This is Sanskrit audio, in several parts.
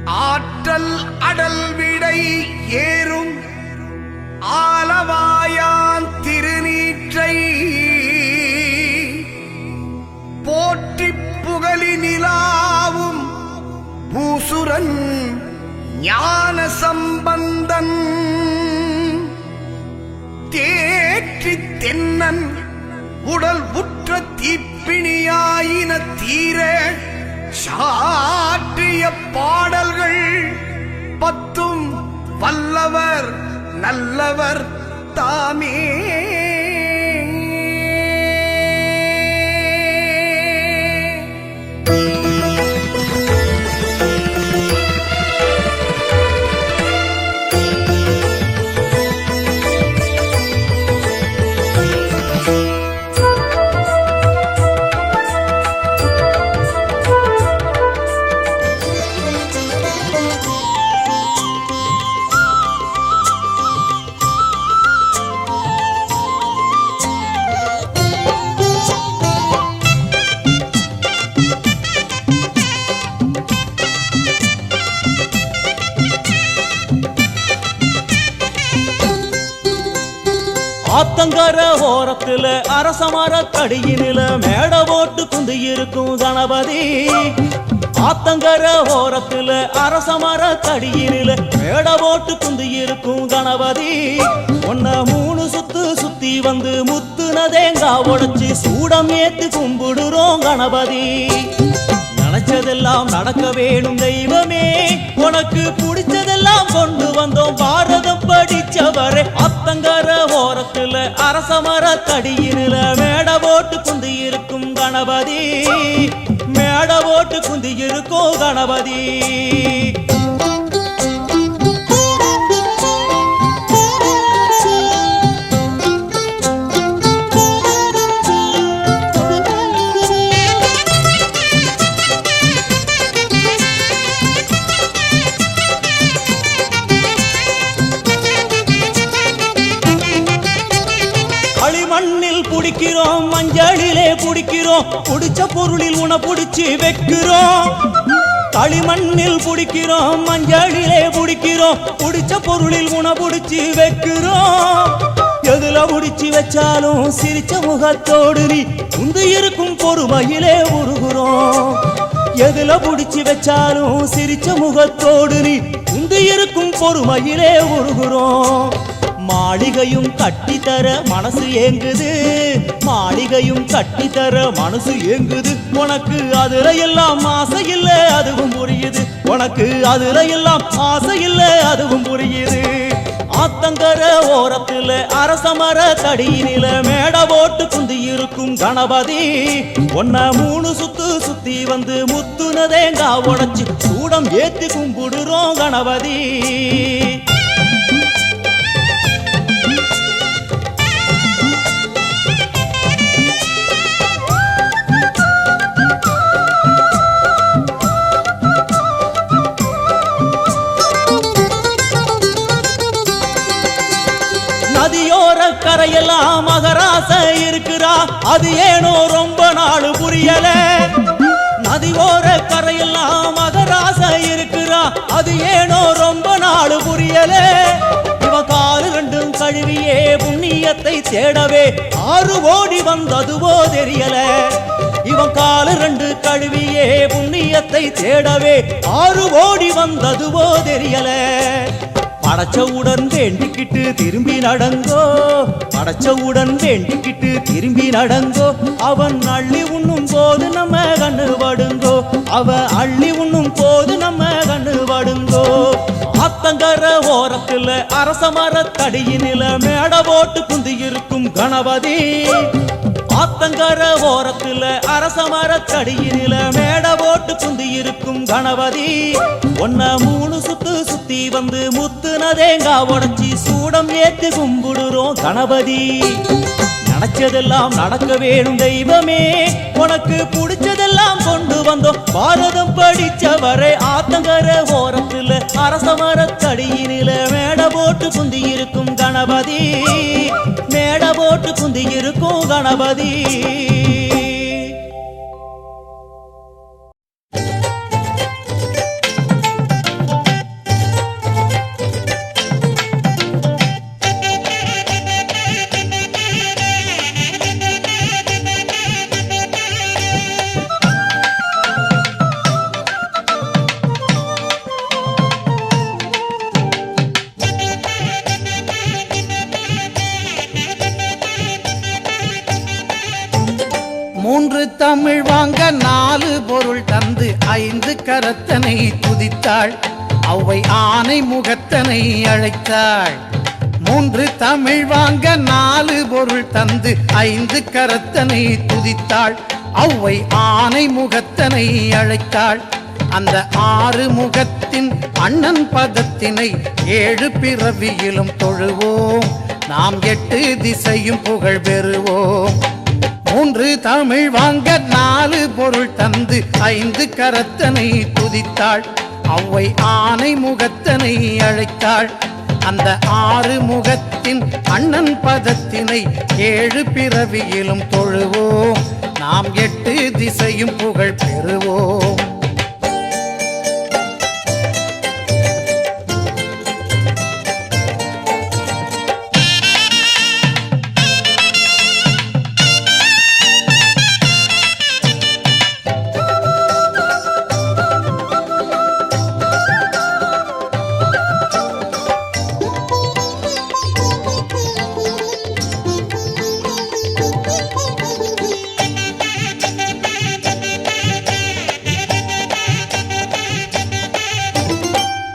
ஆற்றல் அடல் விடை ஏறும் ஆலவாயான் திருநீற்றை போற்றி புகழி நிலாவும் பூசுரன் ஞான சம்பந்தன் தேற்றி தென்னன் உடல் உற்ற தீப்பிணியாயின தீர சாற்றிய பாடல்கள் பத்தும் வல்லவர் நல்லவர் தாமே. ஆத்தங்கர ஓரத்துல அரசமர கடியினில மேட போட்டு குந்தி இருக்கும் கணபதி. ஆத்தங்கர ஓரத்துல அரசமர கடியினில மேட போட்டு குந்தி இருக்கும் கணபதி. ஒன்ன 3 சுத்து சுத்தி வந்து முத்துன தேங்காய் உடைச்சு சூடம் ஏத்து கும்பிடுறோம் கணபதி. நினைச்சதெல்லாம் நடக்க வேணும் தெய்வமே, உனக்கு பிடிச்சதெல்லாம் கொண்டு வந்தோம் பாரதம் படிச்சவரே. அத்தங்கர ஓரத்துல அரசமர கடியினில மேட போட்டு குந்தி இருக்கும் கணபதி. மேட போட்டு குந்தி இருக்கும் கணபதி. களிமண்ணில் புடிக்கிறோம், மஞ்சளிலே புடிக்கிறோம், புடிச்ச பொருளில் உன புடிச்சு வைக்கிறோம். களிமண்ணில் புடிக்கிறோம், மஞ்சளிலே புடிக்கிறோம், புடிச்ச பொருளில் உன புடிச்சு வைக்கிறோம். எதுல புடிச்சு வச்சாலும் சிரிச்ச முகத்தோடு நீ உந்து இருக்கும் பொறுமையிலே உருகுறோம். எதுல புடிச்சு வச்சாலும் சிரிச்ச முகத்தோடு நீ உந்து இருக்கும் பொறுமையிலே உருகுறோம். மாளிகையும் கட்டித்தர மனசு ஏங்குது, மாளிகையும் கட்டித்தர மனசு ஏங்குது. உனக்கு அதுல எல்லாம் ஆசை இல்ல அதுவும் புரியுது, உனக்கு அதுல எல்லாம் ஆசை இல்ல அதுவும் புரியுது. ஆத்தங்கர ஓரத்துல அரசமர தடியினில மேட போட்டு குந்தி இருக்கும் கணபதி. ஒன்ன 3 சுத்து சுத்தி வந்து முத்துன தேங்காய் உடைச்சு சூடம் ஏத்தி கும்பிடுறோம் கணபதி. நதியோர கரையெல்லாம் மகராச இருக்கிறா, அது ஏனோ ரொம்ப நாள் புரியல. நதியோர கரையெல்லாம் மகராச இருக்கிறா, அது ஏனோ ரொம்ப நாள் புரியல. இவன் காலு 2 கழுவியே புண்ணியத்தை தேடவே 6 ஓடி வந்ததுவோ தெரியல. இவன் காலு 2 கழுவியே புண்ணியத்தை தேடவே 6 ஓடி வந்ததுவோ தெரியல. படைச்சவுடன் வேண்டிக்கிட்டு திரும்பி நடங்கோ, படைச்சவுடன் வேண்டிக்கிட்டு திரும்பி நடங்கோ. அவன் அள்ளி உண்ணும் போது நம்ம கண்ணு படுங்கோ, அவன் அள்ளி உண்ணும் போது நம்ம கண்ணு படுங்கோ. ஆத்தங்கர ஓரத்துல அரசமர தடியினில மேட போட்டு குந்தி இருக்கும் கணபதி. ஆத்தங்கர ஓரத்துல அரசமர தடியினில மேட போட்டு குந்தி இருக்கும் கணபதி. ஒன்ன 3 சுத்து சுத்தி வந்து முத்துன தேங்காய் உடைச்சி சூடம் ஏத்தி கும்பிடுறோம் கணபதி. நினைச்சதெல்லாம் நடக்க வேணும் தெய்வமே, உனக்கு பிடிச்சதெல்லாம் கொண்டு வந்தோம் பாரதம் படிச்சவரை. ஆத்தங்கர ஓரத்துல அரசமர தடியினில மேட போட்டு குந்தி இருக்கும் கணபதி. மேட போட்டு குந்தி இருக்கும் கணபதி. பொருள் தந்து ஐந்து கரத்தனை துதித்தாள். அவ்வை ஆனை முகத்தனை அழைத்தாள். மூன்று தமிழ் வாங்க நாலு பொருள் தந்து ஐந்து கரத்தனை துதித்தாள். அவ்வை ஆனை முகத்தனை அழைத்தாள். அந்த ஆறு முகத்தின் அண்ணன் பதத்தினை ஏழு பிறவியிலும் தொழுவோம். நாம் எட்டு திசையும் புகழ் பெறுவோம். மூன்று தமிழ் வாங்க நாலு பொருள் தந்து ஐந்து கரத்தனை துதித்தாள். அவ்வை ஆனை முகத்தனை அழைத்தாள். அந்த ஆறு முகத்தின் அண்ணன் பதத்தினை ஏழு பிறவியிலும் தொழுவோம். நாம் எட்டு திசையும் புகழ் பெறுவோம்.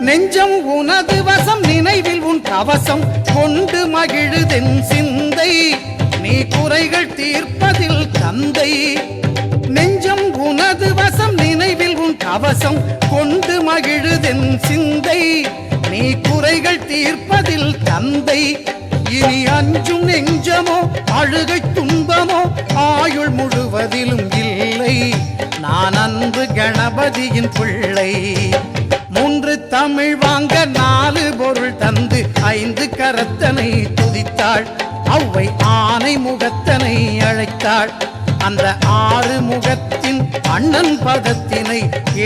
நெஞ்சம் உனது வசம் நினைவில் உன் கவசம் கொண்டு மகிழுதென் சிந்தை. நீ குறைகள் தீர்ப்பதில் தந்தை. நெஞ்சம் உனது வசம் நினைவில் உன் கவசம் கொண்டு மகிழுதென் சிந்தை. நீ குறைகள் தீர்ப்பதில் தந்தை. இனி அஞ்சும் நெஞ்சமோ அழுகை துன்பமோ ஆயுள் முழுவதிலும் இல்லை. நான் அன்பு கணபதியின் பிள்ளை. மூன்று தமிழ் வாங்க நாலு பொருள் தந்து ஐந்து கரத்தனை துதித்தாள். அவ்வை ஆனை முகத்தனை அழைத்தாள். அந்த ஆறு முகத்தின் அண்ணன் பதத்தினை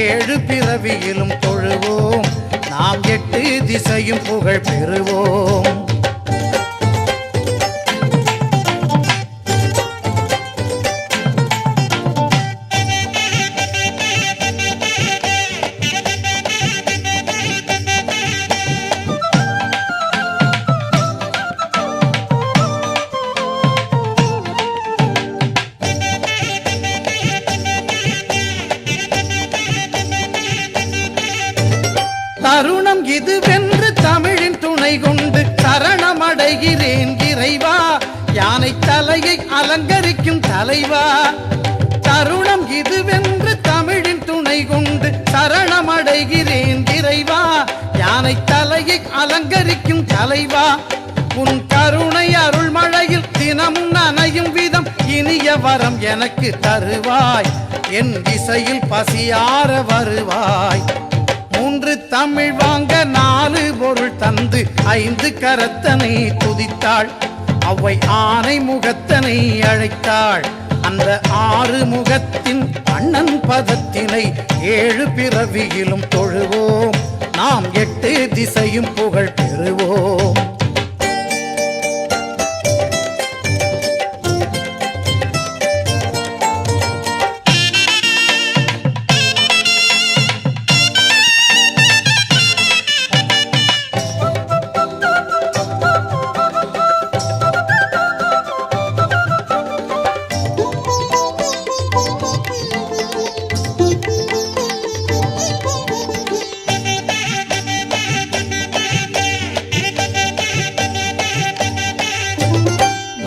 ஏழு பிறவியிலும் தொழுவோம். நாம் எட்டு திசையும் புகழ் பெறுவோம். தருணம் இதுவென்று தமிழின் துணை கொண்டு சரணமடைகிறேன் இறைவா. யானை தலையை அலங்கரிக்கும் தலைவா. தருணம் இதுவென்று தமிழின் துணை கொண்டு சரணமடைகிறேன் இறைவா. யானை தலையை அலங்கரிக்கும் தலைவா. உன் கருணை அருள்மழையில் தினமும் நனையும் விதம் இனிய வரம் எனக்கு தருவாய். என் திசையில் பசியார வருவாய். மூன்று தமிழ் வாங்க நாலு பொருள் தந்து ஐந்து கரத்தனை துதித்தாள். அவ்வை ஆனை முகத்தனை அழைத்தாள். அந்த ஆறு முகத்தின் அண்ணன் பதத்தினை ஏழு பிறவியிலும் தொழுவோம். நாம் எட்டு திசையும் புகழ் பெறுவோம்.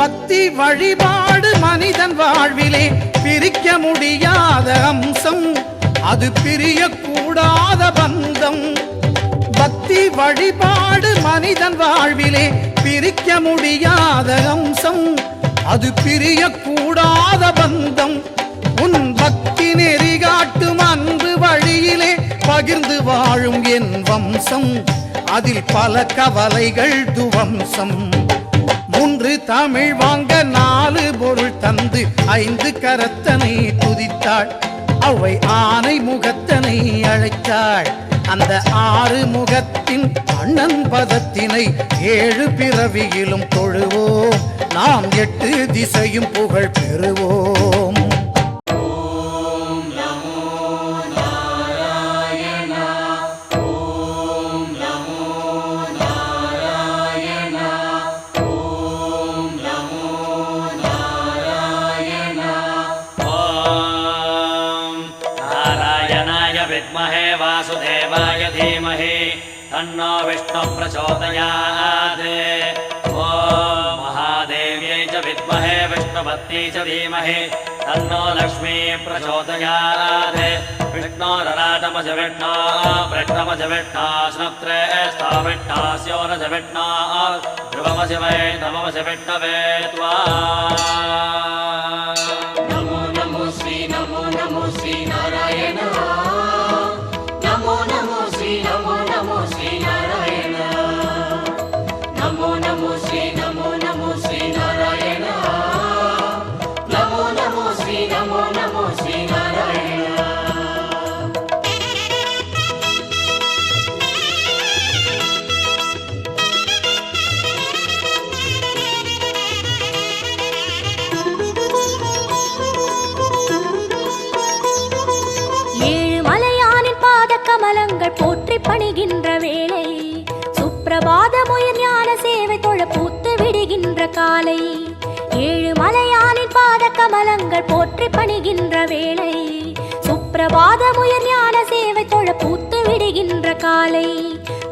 பக்தி வழிபாடு மனிதன் வாழ்விலே பிரிக்க முடியாத அம்சம். அது பிரியக்கூடாத பந்தம். பக்தி வழிபாடு மனிதன் வாழ்விலே பிரிக்க முடியாத அம்சம். அது பிரியக்கூடாத பந்தம். உன் பக்தி நெறி காட்டும் அன்பு வழியிலே பகிர்ந்து வாழும் என் வம்சம். அதில் பல கவலைகள் துவம்சம். மூன்று தமிழ் வாங்க நாலு பொருள் தந்து ஐந்து கரத்தனை துதித்தாள். அவ்வை ஆனை முகத்தனை அழைத்தாள். அந்த ஆறு முகத்தின் அண்ணன் பதத்தினை ஏழு பிறவியிலும் தொழுவோம். நாம் எட்டு திசையும் புகழ் பெறுவோம். நாராயண विद्महे वासुदेवाय धीमहि तन्नो विष्णुः प्रचोदयात्। ॐ महादेव्यै च विद्महे विष्णुपत्न्यै च धीमहि तन्नो लक्ष्मी प्रचोदयात्। विष्णोरराटमज विष्णो वृष्णमज विष्णो स्नुत्रे स्थाविष्णास्योरज विष्णो ध्रुवमज वै नममज विष्णवे त्वा। नमो नमो श्री नारायण। नमो नमो श्री नारायण। नमो नमो श्री नारायण। नमो नमो श्री नारायण। கமலங்கள் போற்றி பணிகின்ற வேளை சுப்பிரபாதமுயர் ஞான சேவை தொழ பூத்து விடுகின்ற காலை ஏழு மலையானின் பாத கமலங்கள் போற்றி பணிகின்ற வேளை சுப்பிரபாதமுயர் ஞான சேவை தொழ பூத்து விடுகின்ற காலை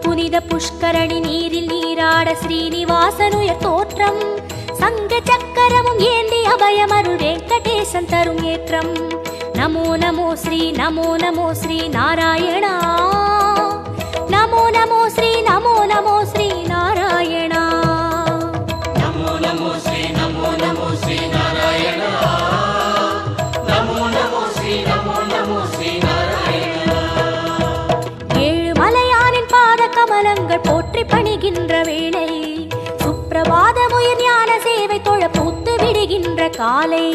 புனித புஷ்கரணி நீரில் நீராட ஸ்ரீனிவாசனுயர் தோற்றம் சங்க சக்கரமும் ஏந்தி அபயமருள் வெங்கடேசன் தரும் ஏற்றம் नमो नमो श्री नारायणा। नमो नमो श्री नारायणा। नमो नमो श्री नारायणा। नमो नमो श्री नारायणा। ஏழு மலையானின் பாத கமலங்கள் போற்றி பணிகின்ற வேளை சுப்பிரபாதமுயர் ஞான சேவை தொழ பூத்து விடுகின்ற காலை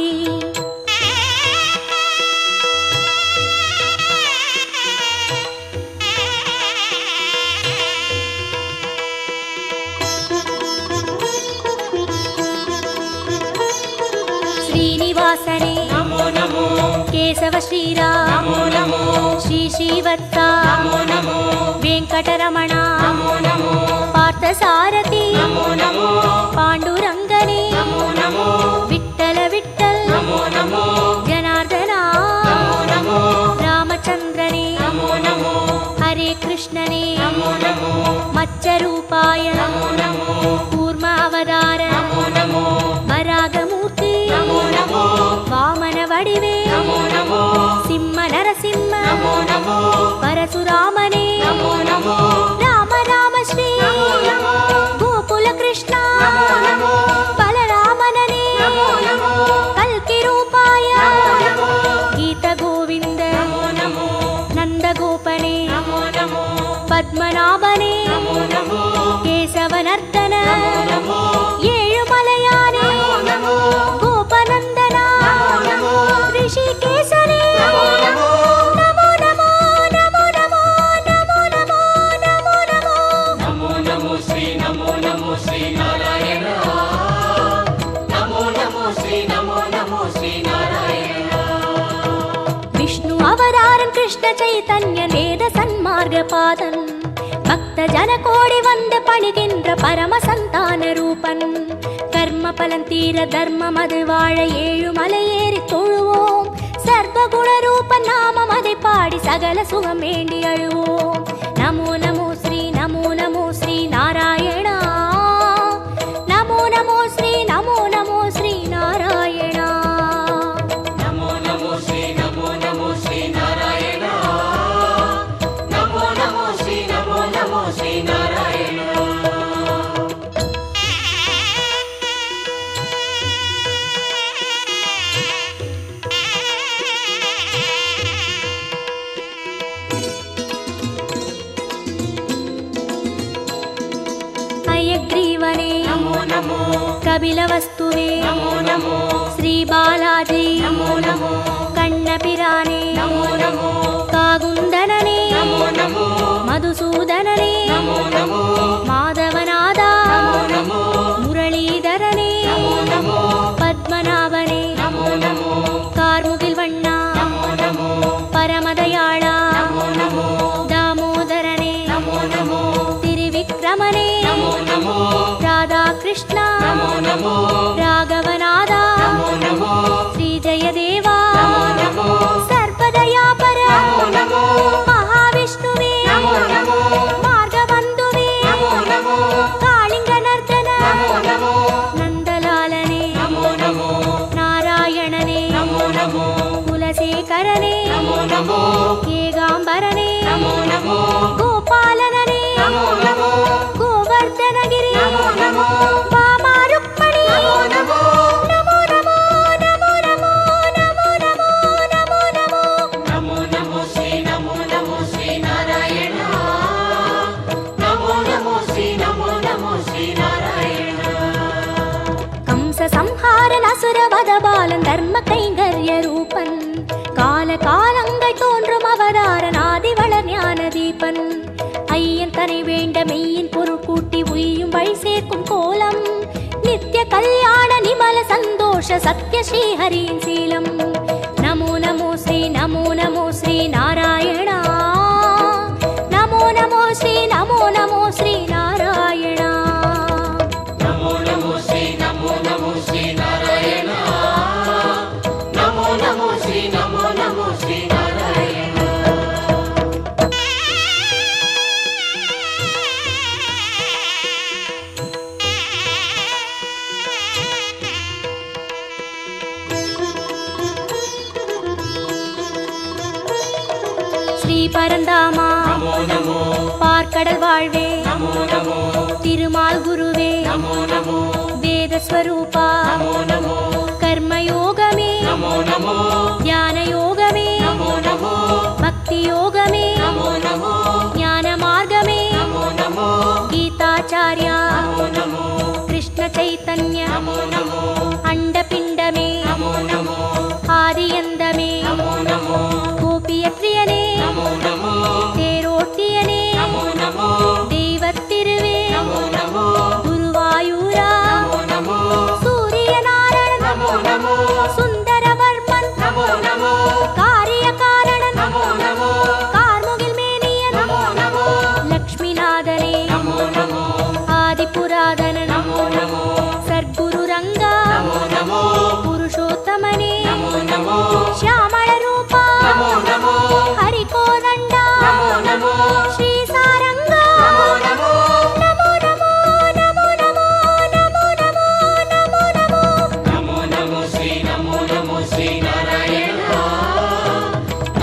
नमो नमो केशव श्रीराम नमो नमो श्री श्रीवत्सा नमो नमो वेंकटरमणा नमो नमो पार्थसारथी नमो नमो पांडुरंगने नमो नमो विठ्ठल विठ्ठल नमो नमो जनार्दना नमो नमो रामचंद्रने नमो नमो हरे कृष्णने नमो नमो मच्चरूपाय नमो नमो कूर्म अवतार नमो नमो वरागमूर्ति नमो नमो वामन वडिवे नमो नमो सिंह नरसिंह नमो नमो परशुरामने नमो नमो राम राम श्री नमो नमो गोकुल कृष्ण नमो नमो बलरामनने नमो नमो कल्कि रूपाय नमो नमो गीत गोविंद नमो नमो नंद गोपने नमो नमो पद्मनाभने नमो नमो केशवनर्दन नमो नमो ஏழுமலையானே नमो गोपनंदना नमो ऋषिकेशने नमो नमो नमो नमो नमो नमो नमो नमो नमो नमो नमो नमो श्री नारायण। नमो नमो श्री नारायण। विष्णु अवतारन कृष्ण चैतन्य वेद सन्मार्ग पादन भक्त जन कोडि वंद पणिगिன்ற परम संतान रूपन कर्म பலன் தீர தர்மம் அது வாழ ஏழு மலையேறி தொழுவோம் சர்வ குண ரூப நாமம் அதை பாடி சகல சுகம் வேண்டி அழுவோம் நமோ நமோ ஸ்ரீ நாராயணா நமோ நமோ ஸ்ரீ நாராயணா नमो नमो श्री नारायण। नमो नमो श्री नारायण। हयग्रीवने नमो नमो कपिलवस्तुवे नमो नमो श्री बालाजी नमो नमो कण्णपिराने नमो नमो कागुन्दनने नमो नमो मधुसूदनने नमो नमो माधवनादा नमो नमो मुरलीधरने नमो नमो पद्मनाभने नमो नमो कार्मुगिल्वण्णा नमो नमो परमदयाळा नमो नमो दामोदरने नमो नमो त्रिविक्रमने नमो नमो राधाकृष्ण नमो नमो राघवनादा नमो नमो श्री जयदेवा नमो नमो सर्वदयापर नमो नमो நமோ வாமா ருக்மணி நமோ நமோ நமோ நமோ நமோ நமோ நமோ நமோ நமோ நமோ நமோ நமோ ஸ்ரீ நமோ நமோ ஸ்ரீ நாராயண நமோ நமோ ஸ்ரீ நமோ நமோ ஸ்ரீ நாராயண கம்ச சம்ஹாரன் அசுரவத பாலன் தர்ம கைங்கர்ய ரூபன் கால காலங்கள் தோன்றும் அவதாரன் ஆதிவளர் ஞான தீபன் ஐயன் தனை வேண்ட மெய்யின் பொருள் கூட்டி உய்யும் வழி சேர்க்கும் கோலம் நித்திய கல்யாண நிமல சந்தோஷ சத்ய ஸ்ரீஹரியின் சீலம் நமோ நமோ ஸ்ரீ நமோ நமோ ஸ்ரீ நாராயணா நமோ நமோ ஸ்ரீ நமோ நமோ ஸ்ரீ நாராயணா நமோ நமோ ஸ்ரீ நமோ நமோ ஸ்ரீ நாராயண நமோ நமோ ஸ்ரீ நமோ நமோ ஸ்ரீ நாராயண ஸ்ரீ பரந்தாமா நமோ நமோ பார்க்கடல் வாழ்வே நமோ நமோ திருமால் குருவே நமோ நமோ வேதஸ்வரூபா நமோ நமோ கர்மயோகமே நமோ நமோ ஞான யோகமே நமோ நமோ பக்தி யோகமே நமோ நமோ ஞான மார்க்கமே நமோ நமோ கீதாச்சார்யா நமோ நமோ கிருஷ்ண சைத்தன்ய நமோ நமோ அண்டபிண்டமே நமோ நமோ ஆதியந்தமே நமோ நமோ கோபியத்ரியனே நமோ நமோ தேரோட்டியனே நமோ நமோ தெய்வத்திருவே நமோ நமோ குருவாயூரா நமோ நமோ சூரியநாராயணன் நமோ நமோ சுந்தரவர்மன் நமோ நமோ காரிய காரணன் நமோ நமோ கார்முகில் மேனியன் நமோ நமோ லக்ஷ்மிநாதனே நமோ நமோ ஆதிபுராதனன் நமோ நமோ சர்க்குரு ரங்கா நமோ நமோ புருஷோத்தமனே நமோ நமோ ಶ್ಯಾಮಳ ರೂಪ நமோ நமோ ಹರಿಕೋದಂಡ நமோ நமோ ಶ್ರೀ ಸಾರಂಗ நமோ நமோ ನಮೋ ನಮೋ ನಮೋ ನಮೋ ನಮೋ ನಮೋ ನಮೋ ನಮೋ நமோ நமோ ஸ்ரீ நமோ நமோ ஸ்ரீ நாராயண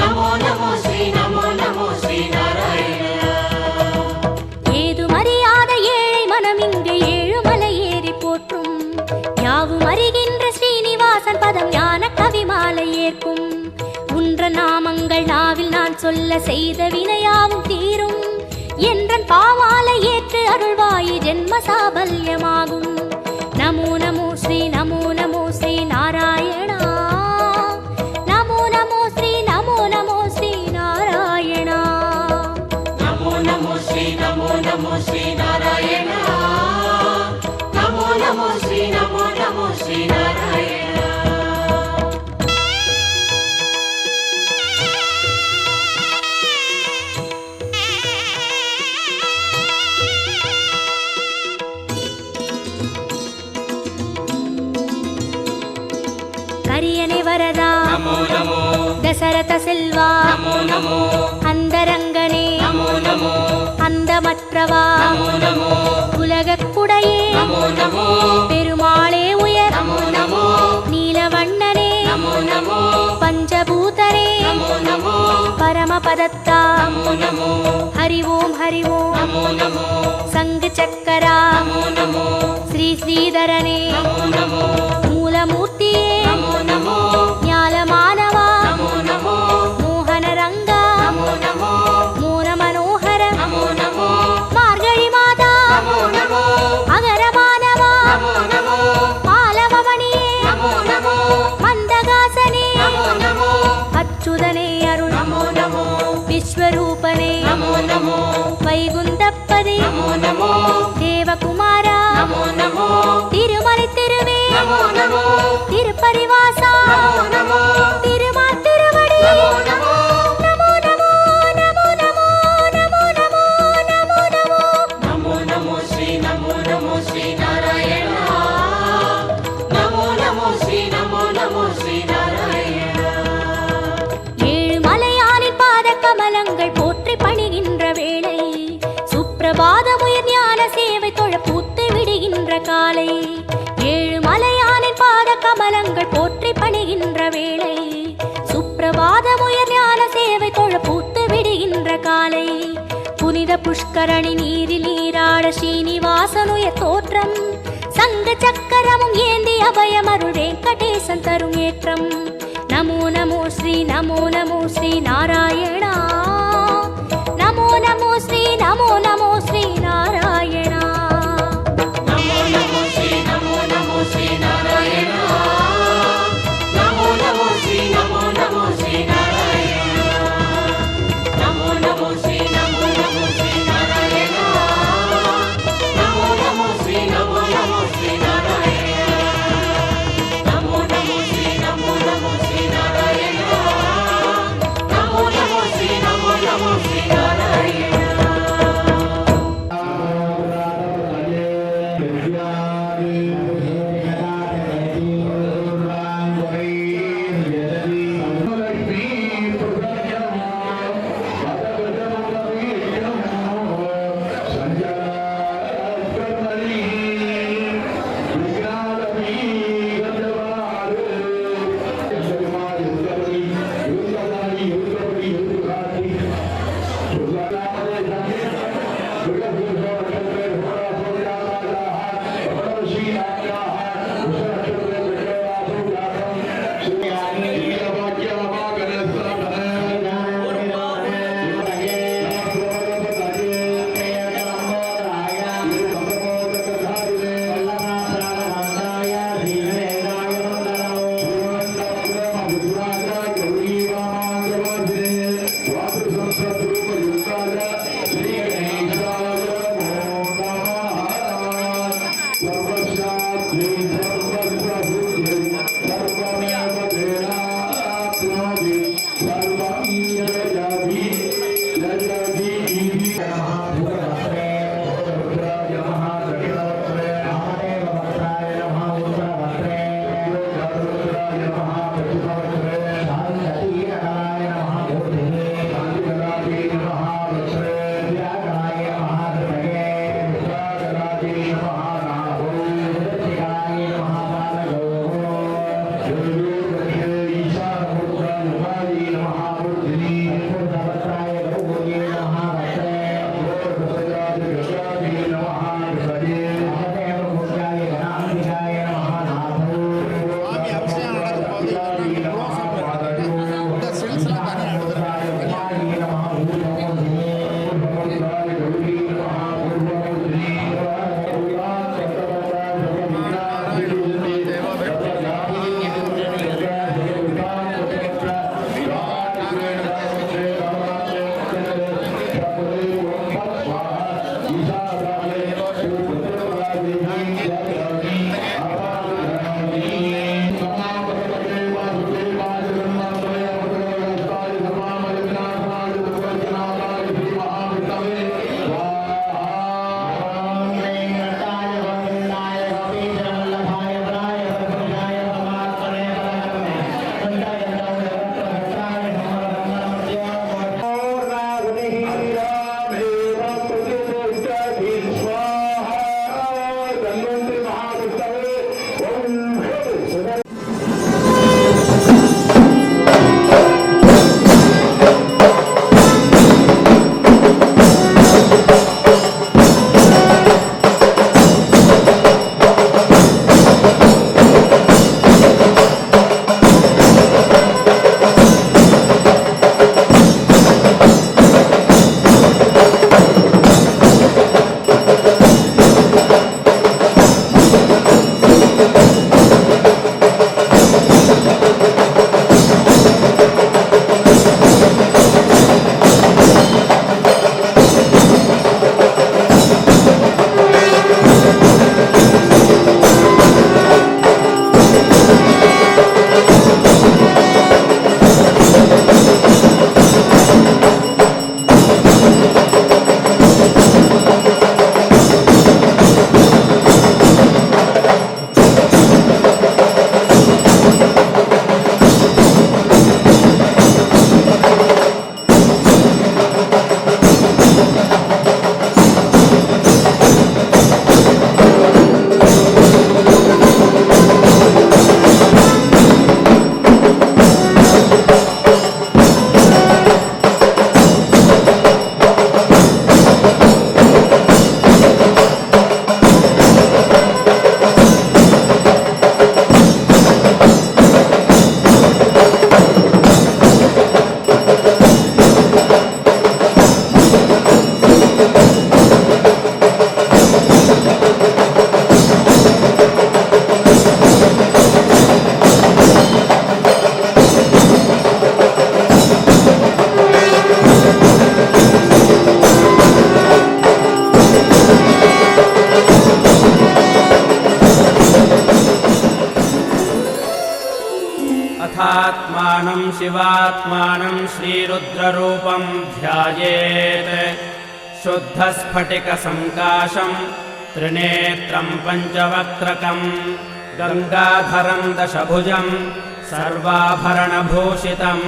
நமோ நமோ ஸ்ரீ நமோ நமோ ஸ்ரீ நாராயண ஏது மறியாத ஏழை மனம் இங்கு ஏழுமலை ஏறி போற்றும் யாவும் அறிகின்ற ஸ்ரீனிவாசன் பதம் ஞான கவி மாலை ஏற்கும் உன்ற நாமங்கள் நாவில் நான் சொல்ல செய்த வினையாவும் தீரும் என்றன் பாமாலை ஏற்று அருள்வாயி ஜென்ம சாபல்யமாகும் நமோ நமோ ஸ்ரீ நமோ நமோ ஸ்ரீ நாராயணா நமோ நமோ ஸ்ரீ நமோ நமோ ஸ்ரீ நாராயணா நமோ நமோ ஸ்ரீ நமோ நமோ ஸ்ரீ நாராயண நமோ நமோ ஸ்ரீ நமோ நமோ ஸ்ரீ நாராயண கரியனை வரதா நமோ நமோ தசரத செல்வா நமோ நமோ அந்தரங்கனே நமோ நமோ அந்தமற்றவா நமோ நமோ உலகக்குடையே நமோ நமோ பெருமாளே உயர் நமோ நமோ நீலவண்ணனே நமோ நமோ பஞ்சபூதனே நமோ நமோ பரமபதத்தா நமோ நமோ ஹரி ஓம் ஹரி ஓம் நமோ நமோ சங்கு சக்கரா நமோ நமோ ஸ்ரீ ஸ்ரீதரனே நமோ நமோ மூலமூர்த்தியே நமோ நமோ ஞாலமானவா நமோ நமோ மோகன ரங்கா நமோ நமோ மோன மனோகர நமோ நமோ மார்கழி மாதா நமோ நமோ அகரமானவா நமோ நமோ மாலவமணியே நமோ நமோ மந்தகாசனே நமோ நமோ அச்சுதனே அருள் நமோ நமோ விஸ்வரூபனே நமோ நமோ வைகுந்தப்பதே நமோ நமோ தேவகுமாரா நமோ நமோ திருமலை திருவே நமோ நமோ திருப்பரிவாசா நமோ நமோ திருமா திருவடி நமோ நமோ நமோ நமோ நமோ நமோ நமோ நமோ நமோ நமோ நமோ நமோ ஸ்ரீ நமோ நமோ ஸ்ரீ நாராயண நமோ நமோ ஸ்ரீ நமோ நமோ ஸ்ரீ நாராயண ஏழு மலையானின் பாத கமலங்கள் போற்றி பணிகின்ற வேளை சுப்பிரபாதமுயர் ஞான சேவை தொழ பூத்து விடுகின்ற காலை ஏழு மலையானின் பாத கமலங்கள் போற்றி பணிகின்ற வேளை சுப்பிரபாதமுயர் ஞான சேவை தொழ பூத்து விடுகின்ற காலை புனித புஷ்கரணி நீரில் நீராட ஸ்ரீனிவாசனுய தோற்றம் சங்க சக்கரமும் ஏந்தி அபயமருள் வெங்கடேசன் தரும் ஏற்றம் நமோ நமோ ஸ்ரீ நமோ நமோ ஸ்ரீ நாராயணா நமோ நமோ ஸ்ரீ நமோ நமோ ஸ்ரீ நாராயணா நமோ நமோ ஸ்ரீ நமோ நமோ ஸ்ரீ நாராயணா நமோ நமோ ஸ்ரீ நமோ நமோ ஸ்ரீ நாராயணா நமோ நமோ ஸ்ரீ நமோ நமோ ஸ்ரீ நாராயணா நமோ நமோ ஸ்ரீ நமோ நமோ ஸ்ரீ நாராயணா நமோ நமோ ஸ்ரீ நமோ நமோ ஸ்ரீ நாராயணா நமோ நமோ ஸ்ரீ நமோ நமோ ஸ்ரீ நாராயணா Swami शिवात्मानं श्रीरुद्ररूपं ध्यायेत् शुद्धस्फटिकसङ्काशं त्रिनेत्रं पञ्चवक्त्रकं गङ्गाधरं दशभुजं सर्वाभरणभूषितं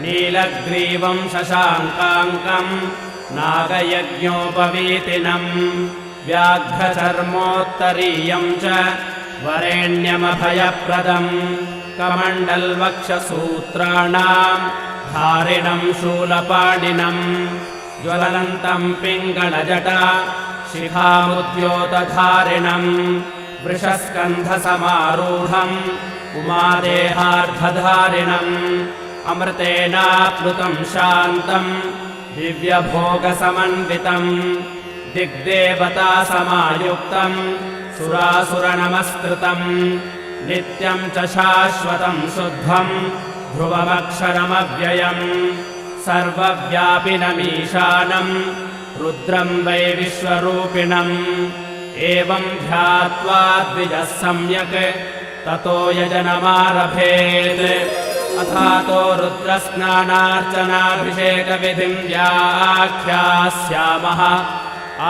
नीलग्रीवं शशाङ्काङ्कं नागयज्ञोपवीतिनं व्याघ्रचर्मोत्तरीयं च वरेण्यमभयप्रदं कमण्डलवक्षसूत्राणां धारिणं शूलपाणिनं ज्वलन्तं पिङ्गलजटा शिखामुद्योतधारिणं वृषस्कन्धसमारूढम् उमादेहार्धधारिणम् अमृतेनाप्लुतं शान्तं दिव्यभोगसमन्वितं दिग्देवतासमायुक्तं सुरासुरनमस्कृतं नित्यं च शाश्वतं शुद्धं ध्रुवमक्षरमव्ययम् सर्वव्यापिनमीशानं रुद्रं वै विश्वरूपिणम् एवं ध्यात्वा द्विजः सम्यक् ततो यजनमारभेत् अथातो रुद्रस्नानार्चनाभिषेकविधिं व्याख्यास्यामः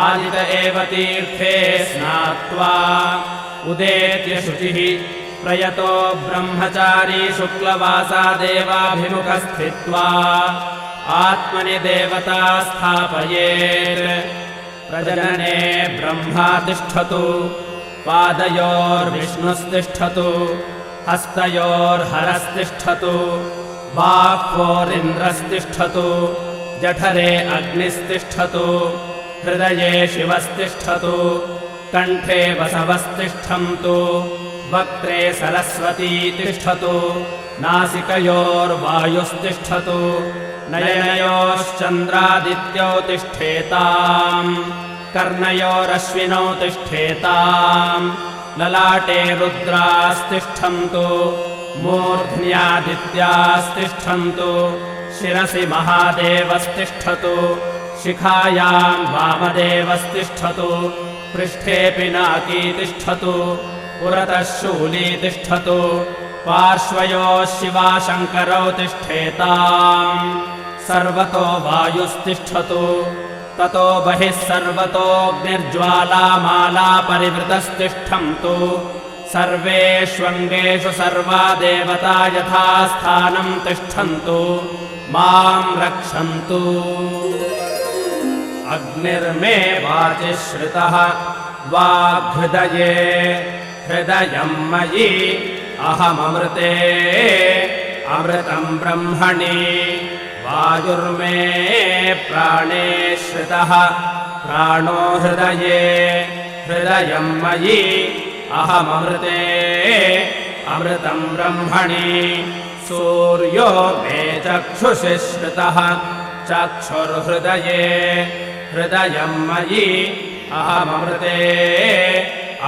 आदित एव तीर्थे स्नात्वा उदेत्य शुचिः प्रयतो ब्रह्मचारी शुक्लवासादेवाभिमुखः स्थित्वा आत्मनि देवता स्थापयेत् प्रजनने ब्रह्मा तिष्ठतु पादयोर्विष्णुस्तिष्ठतु हस्तयोर्हरस्तिष्ठतु बाह्वोरिन्द्रस्तिष्ठतु जठरे अग्निस्तिष्ठतु हृदये शिवस्तिष्ठतु कण्ठे वसवस्तिष्ठन्तु वक्त्रे सरस्वती तिष्ठतु नासिकयोर्वायुस्तिष्ठतु नयनयोश्चन्द्रादित्यौ तिष्ठेताम् कर्णयोरश्विनौ तिष्ठेताम् ललाटे रुद्रास्तिष्ठन्तु मूर्ध्न्यादित्यास्तिष्ठन्तु शिरसि महादेवस्तिष्ठतु शिखायां वामदेवस्तिष्ठतु पृष्ठे पिनाकी तिष्ठतु पुरतः शूली तिष्ठतु पार्श्वयोः शिवाशङ्करौ तिष्ठेताम् सर्वतो वायुस्तिष्ठतु ततो बहिः सर्वतोऽग्निर्ज्वालामाला परिवृतस्तिष्ठन्तु सर्वेष्वङ्गेषु सर्वा देवता यथा स्थानं तिष्ठन्तु मां रक्षन्तु अग्निर्मे वाचि श्रुतः वाग्हृदये हृदयं मयि अहममृते अमृतं ब्रह्मणि वायुर्मे प्राणे श्रितः प्राणो हृदये हृदयं मयि अहममृते अमृतं ब्रह्मणि सूर्यो मे चक्षुषि श्रितः चक्षुर्हृदये हृदयं मयि अहममृते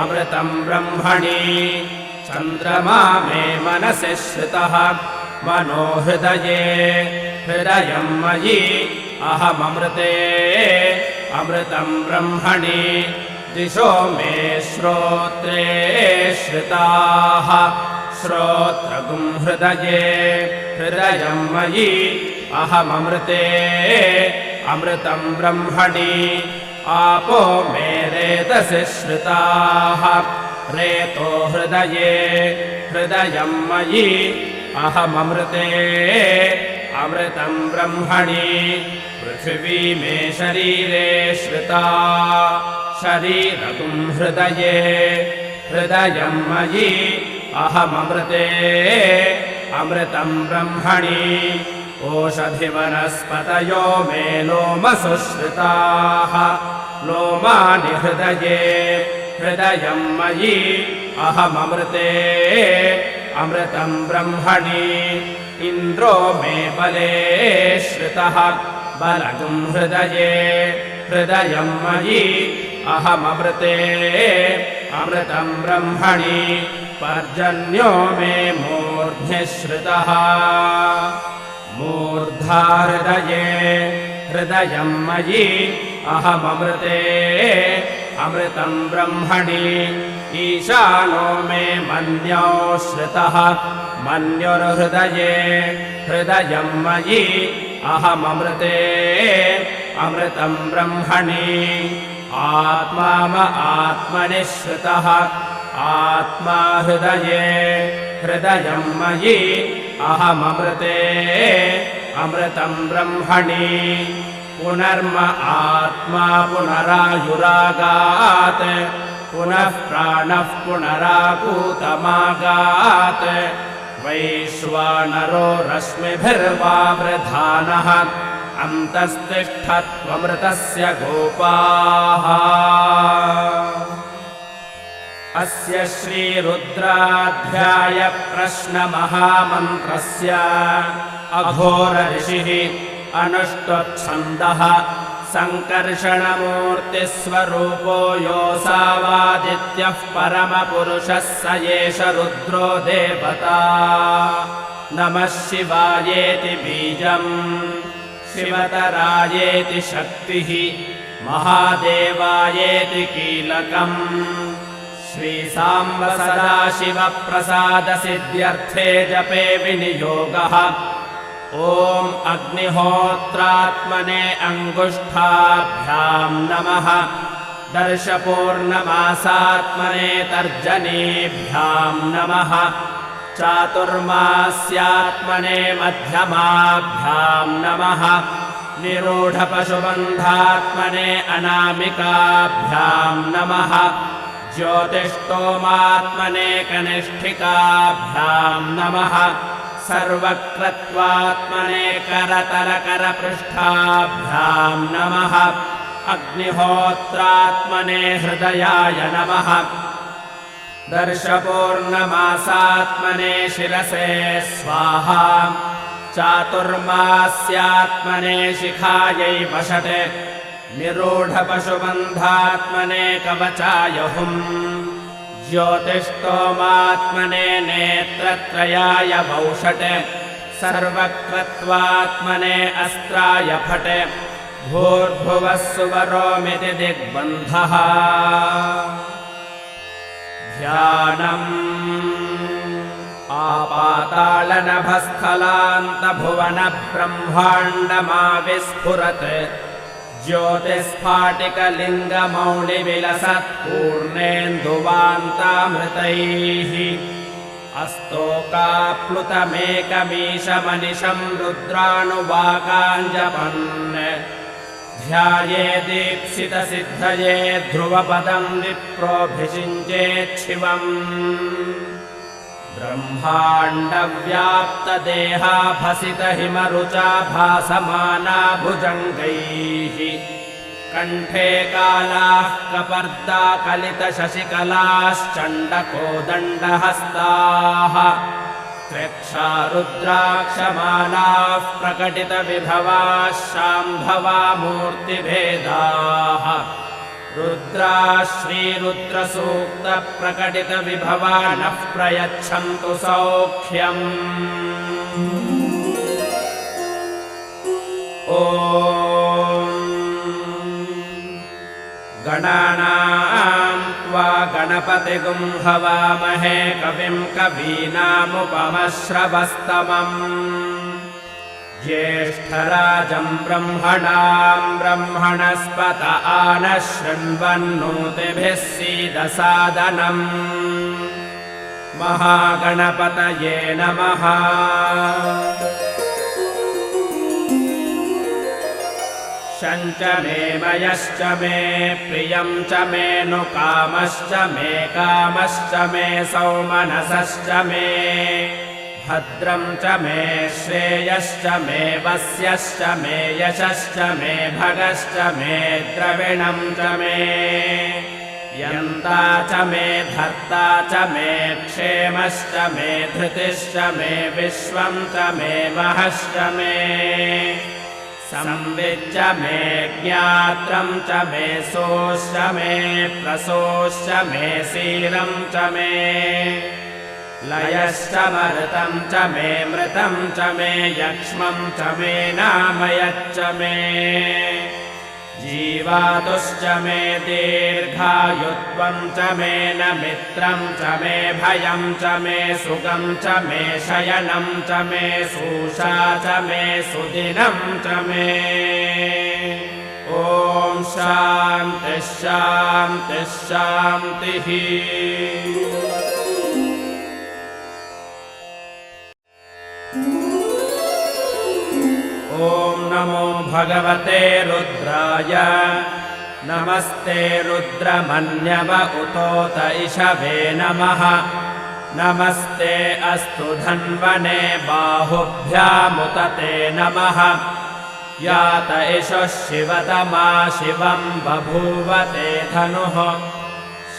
अमृतं ब्रह्मणि चन्द्रमा मे मनसि श्रितः मनो हृदये हृदयं मयि अहममृते अमृतं ब्रह्मणि दिशो मे श्रोत्रे श्रिताः श्रोत्रगुं हृदये हृदयं मयि अहममृते अमृतं ब्रह्मणि आपो मे रेतसि श्रिताः रेतो हृदये हृदयं मयि अहममृते अमृतं ब्रह्मणि पृथिवी मे शरीरे श्रिता शरीरगुं हृदये हृदयं मयि अहममृते अमृतं ब्रह्मणि ओषधिवनस्पतयो मे लोमसु श्रिताः लोमानि हृदये हृदयं मयि अहममृते अमृतं ब्रह्मणि इन्द्रो मे बले श्रितः बलगुं हृदये हृदयं मयि अहममृते अमृतं ब्रह्मणि पर्जन्यो मे मूर्ध्नि श्रितः मूर्धा हृदये हृदयं मयि अहममृते अमृतं ब्रह्मणि ईशानो मे मन्यो श्रितः मन्युर्हृदये हृदयं मयि अहममृते अमृतं ब्रह्मणि आत्मा आत्मनि श्रुतः आत्मा हृदये हृदयं मयि अहममृते अमृतं ब्रह्मणि पुनर्म आत्मा पुनरायुरागात् पुनः प्राणः पुनराकूतमागात् वैश्वानरो रश्मिभिर्वावृधानः अन्तस्तिष्ठत्वमृतस्य गोपाः अस्य श्रीरुद्राध्याय प्रश्नमहामन्त्रस्य अघोर ऋषिः अनुष्टुप्छन्दः सङ्कर्षणमूर्तिस्वरूपो योऽसावादित्यः परमपुरुषः स एष रुद्रो देवता नमः शिवायेति बीजम् शिवतरायेति शक्तिः महादेवायेति कीलकम् श्रीसाम्ब सदाशिवप्रसादसिद्ध्यर्थे जपे विनियोगः ॐ अग्निहोत्रात्मने अङ्गुष्ठाभ्यां नमः दर्शपूर्णमासात्मने तर्जनीभ्यां नमः चातुर्मास्यात्मने मध्यमाभ्यां नमः निरूढपशुबन्धात्मने अनामिकाभ्यां नमः ज्योतिष्टोमात्मने कनिष्ठिकाभ्यां नमः सर्वक्रत्वात्मने करतलकरपृष्ठाभ्यां नमः अग्निहोत्रात्मने हृदयाय नमः दर्शपूर्णमासात्मने शिरसे स्वाहा चातुर्मास्यात्मने शिखायै वषटे निरूढपशुबन्धात्मने कवचाय हुम् ज्योतिष्टोमात्मने नेत्रत्रयाय वौषटे सर्वक्रत्वात्मने अस्त्राय फटे भूर्भुवः सुवरोमिति दिग्बन्धः ध्यानम् आपातालनभस्थलान्तभुवनब्रह्माण्डमाविस्फुरत् ज्योतिस्फाटिकलिङ्गमौलिविलसत्पूर्णेन्दुवान्तामृतैः अस्तोकाप्लुतमेकमीशमनिशं रुद्रानुवाकाञ्जपन् ध्यायेदीप्सितसिद्धये ध्रुवपदं विप्रोऽभिषिञ्चेच्छिवम् ब्रह्माण्डव्याप्तदेहाभसितहिमरुचा भासमाना भुजङ्गैः कण्ठे कालाः कपर्दा कलितशशिकलाश्चण्डकोदण्डहस्ताः त्र्यक्षा रुद्राक्षमालाः प्रकटितविभवाः शाम्भवा मूर्तिभेदाः रुद्रा श्रीरुद्रसूक्तप्रकटितविभवा नः प्रयच्छन्तु सौख्यम् ॐ गणानां त्वा गणपतिगुं हवामहे कविं कवीनामुपमश्रवस्तमम् ज्येष्ठराजं ब्रह्मणां ब्रह्मणस्पत आनः शृण्वन्नोतिभिः सीदसादनम् महागणपतये नमः शञ्च मे मयश्च मे प्रियं च मे नुकामश्च मे कामश्च मे सौमनसश्च मे भद्रं च मे श्रेयश्च मे वस्यश्च मे यशश्च मे भगश्च मे द्रविणं च मे यन्ता च मे धर्ता च मे क्षेमश्च मे धृतिश्च मे विश्वं च मे महश्च मे संविच्च मे ज्ञात्रं च मे सोश्च मे प्रसोश्च मे सीरं च मे लयश्च मरुतं च मे मृतं च मे यक्ष्मं च मे नामयच्च मे जीव जीवातुश्च मे दीर्घायुत्वं च मे न मित्रं च मे भयं च मे सुखं च मे शयनं च मे सूषा च मे सुदिनं च मे ॐ शान्तिः शान्तिः शान्तिः। ॐ नमो भगवते रुद्राय नमस्ते रुद्रमन्यव उतोत इषवे नमः नमस्ते अस्तु धन्वने बाहुभ्यामुत ते नमः यात इषः शिवतमा शिवं बभूवते धनुः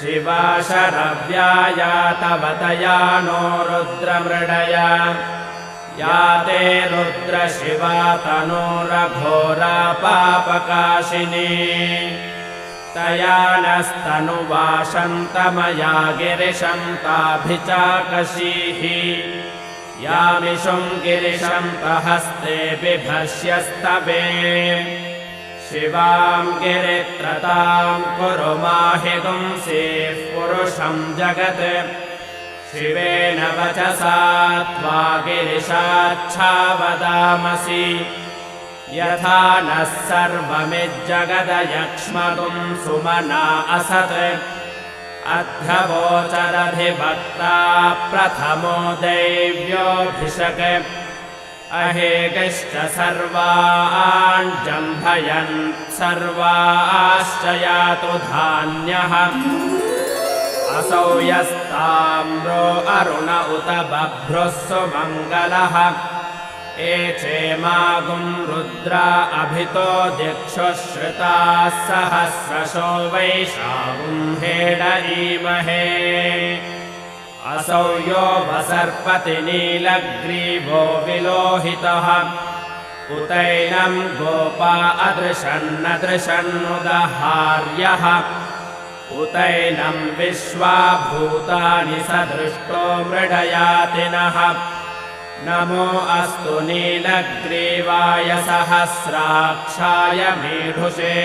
शिवा शरव्या यातवतया नो रुद्रमृडया या ते रुद्रशिवा तनूरघोरा पापकाशिनी तया नस्तनुवाशन्तमया गिरिशं ताभिचाकशीः यामिषुं गिरिशं तहस्ते बिभर्ष्यस्तवे शिवां गिरित्रतां कुरु माहि गुंसीः पुरुषं जगत् शिवेन वचसा त्वा गिरिशाच्छावदामसि यथा नः सर्वमिज्जगदयक्ष्मगुं सुमना असत् अध्यवोचरधिभक्ता प्रथमो दैव्योऽभिषक् अहेगिश्च सर्वान् जम्भयन् सर्वाश्च यातु धान्यः असौ यस्ताम्रो अरुण उत बभ्रुः सुमङ्गलः एचेमागुं रुद्रा अभितो दिक्षुः श्रिताः सहस्रशो वैशागुं हेडईमहे असौ यो वसर्पति नीलग्रीवो विलोहितः उतैनं गोपा अदृशन्नदृशन्नुदहार्यः उतैनं विश्वाभूतानि सदृष्टो मृडयातिनः नमो अस्तु नीलग्रीवाय सहस्राक्षाय मीढुषे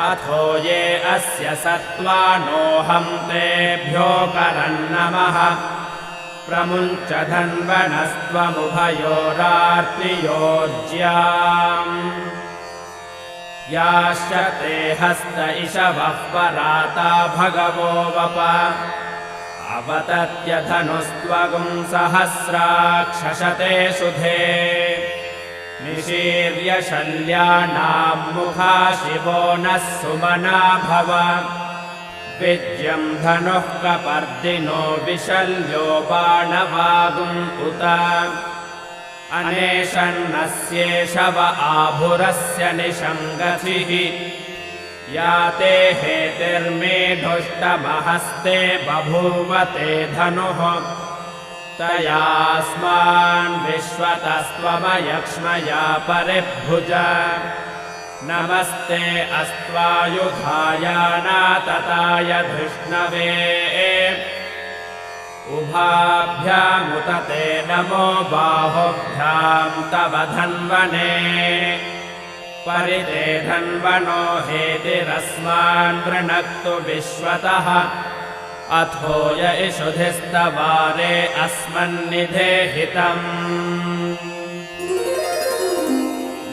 अथो ये अस्य सत्त्वानोऽहं तेभ्यो करन्नमः प्रमुञ्च धन्वनस्त्वमुभयोरार्तियोज्याम् याश्च ते हस्त इषवः पराता भगवो वप अवतत्यधनुस्त्वगुं सहस्राक्षशते सुधे निशीर्य शल्यानां मुखा शिवो नः सुमना भव विद्यं धनुः कपर्दिनो विशल्यो बाणवागुम् उत अनेशन्नस्येषव आभुरस्य निशङ्गतिः या ते हेतिर्मेढुष्टमहस्ते बभूवते धनुः तयास्मान् विश्वतस्त्वमयक्ष्मया परिभुज नमस्ते अस्त्वायुधाय नातताय धृष्णवे उभाभ्यामुत ते नमो बाहुभ्यां तव धन्वने परिते धन्वनो हेतिरस्मान् वृणक्तु विश्वतः अथो य इषुधिस्तवारे अस्मन्निधेहितम्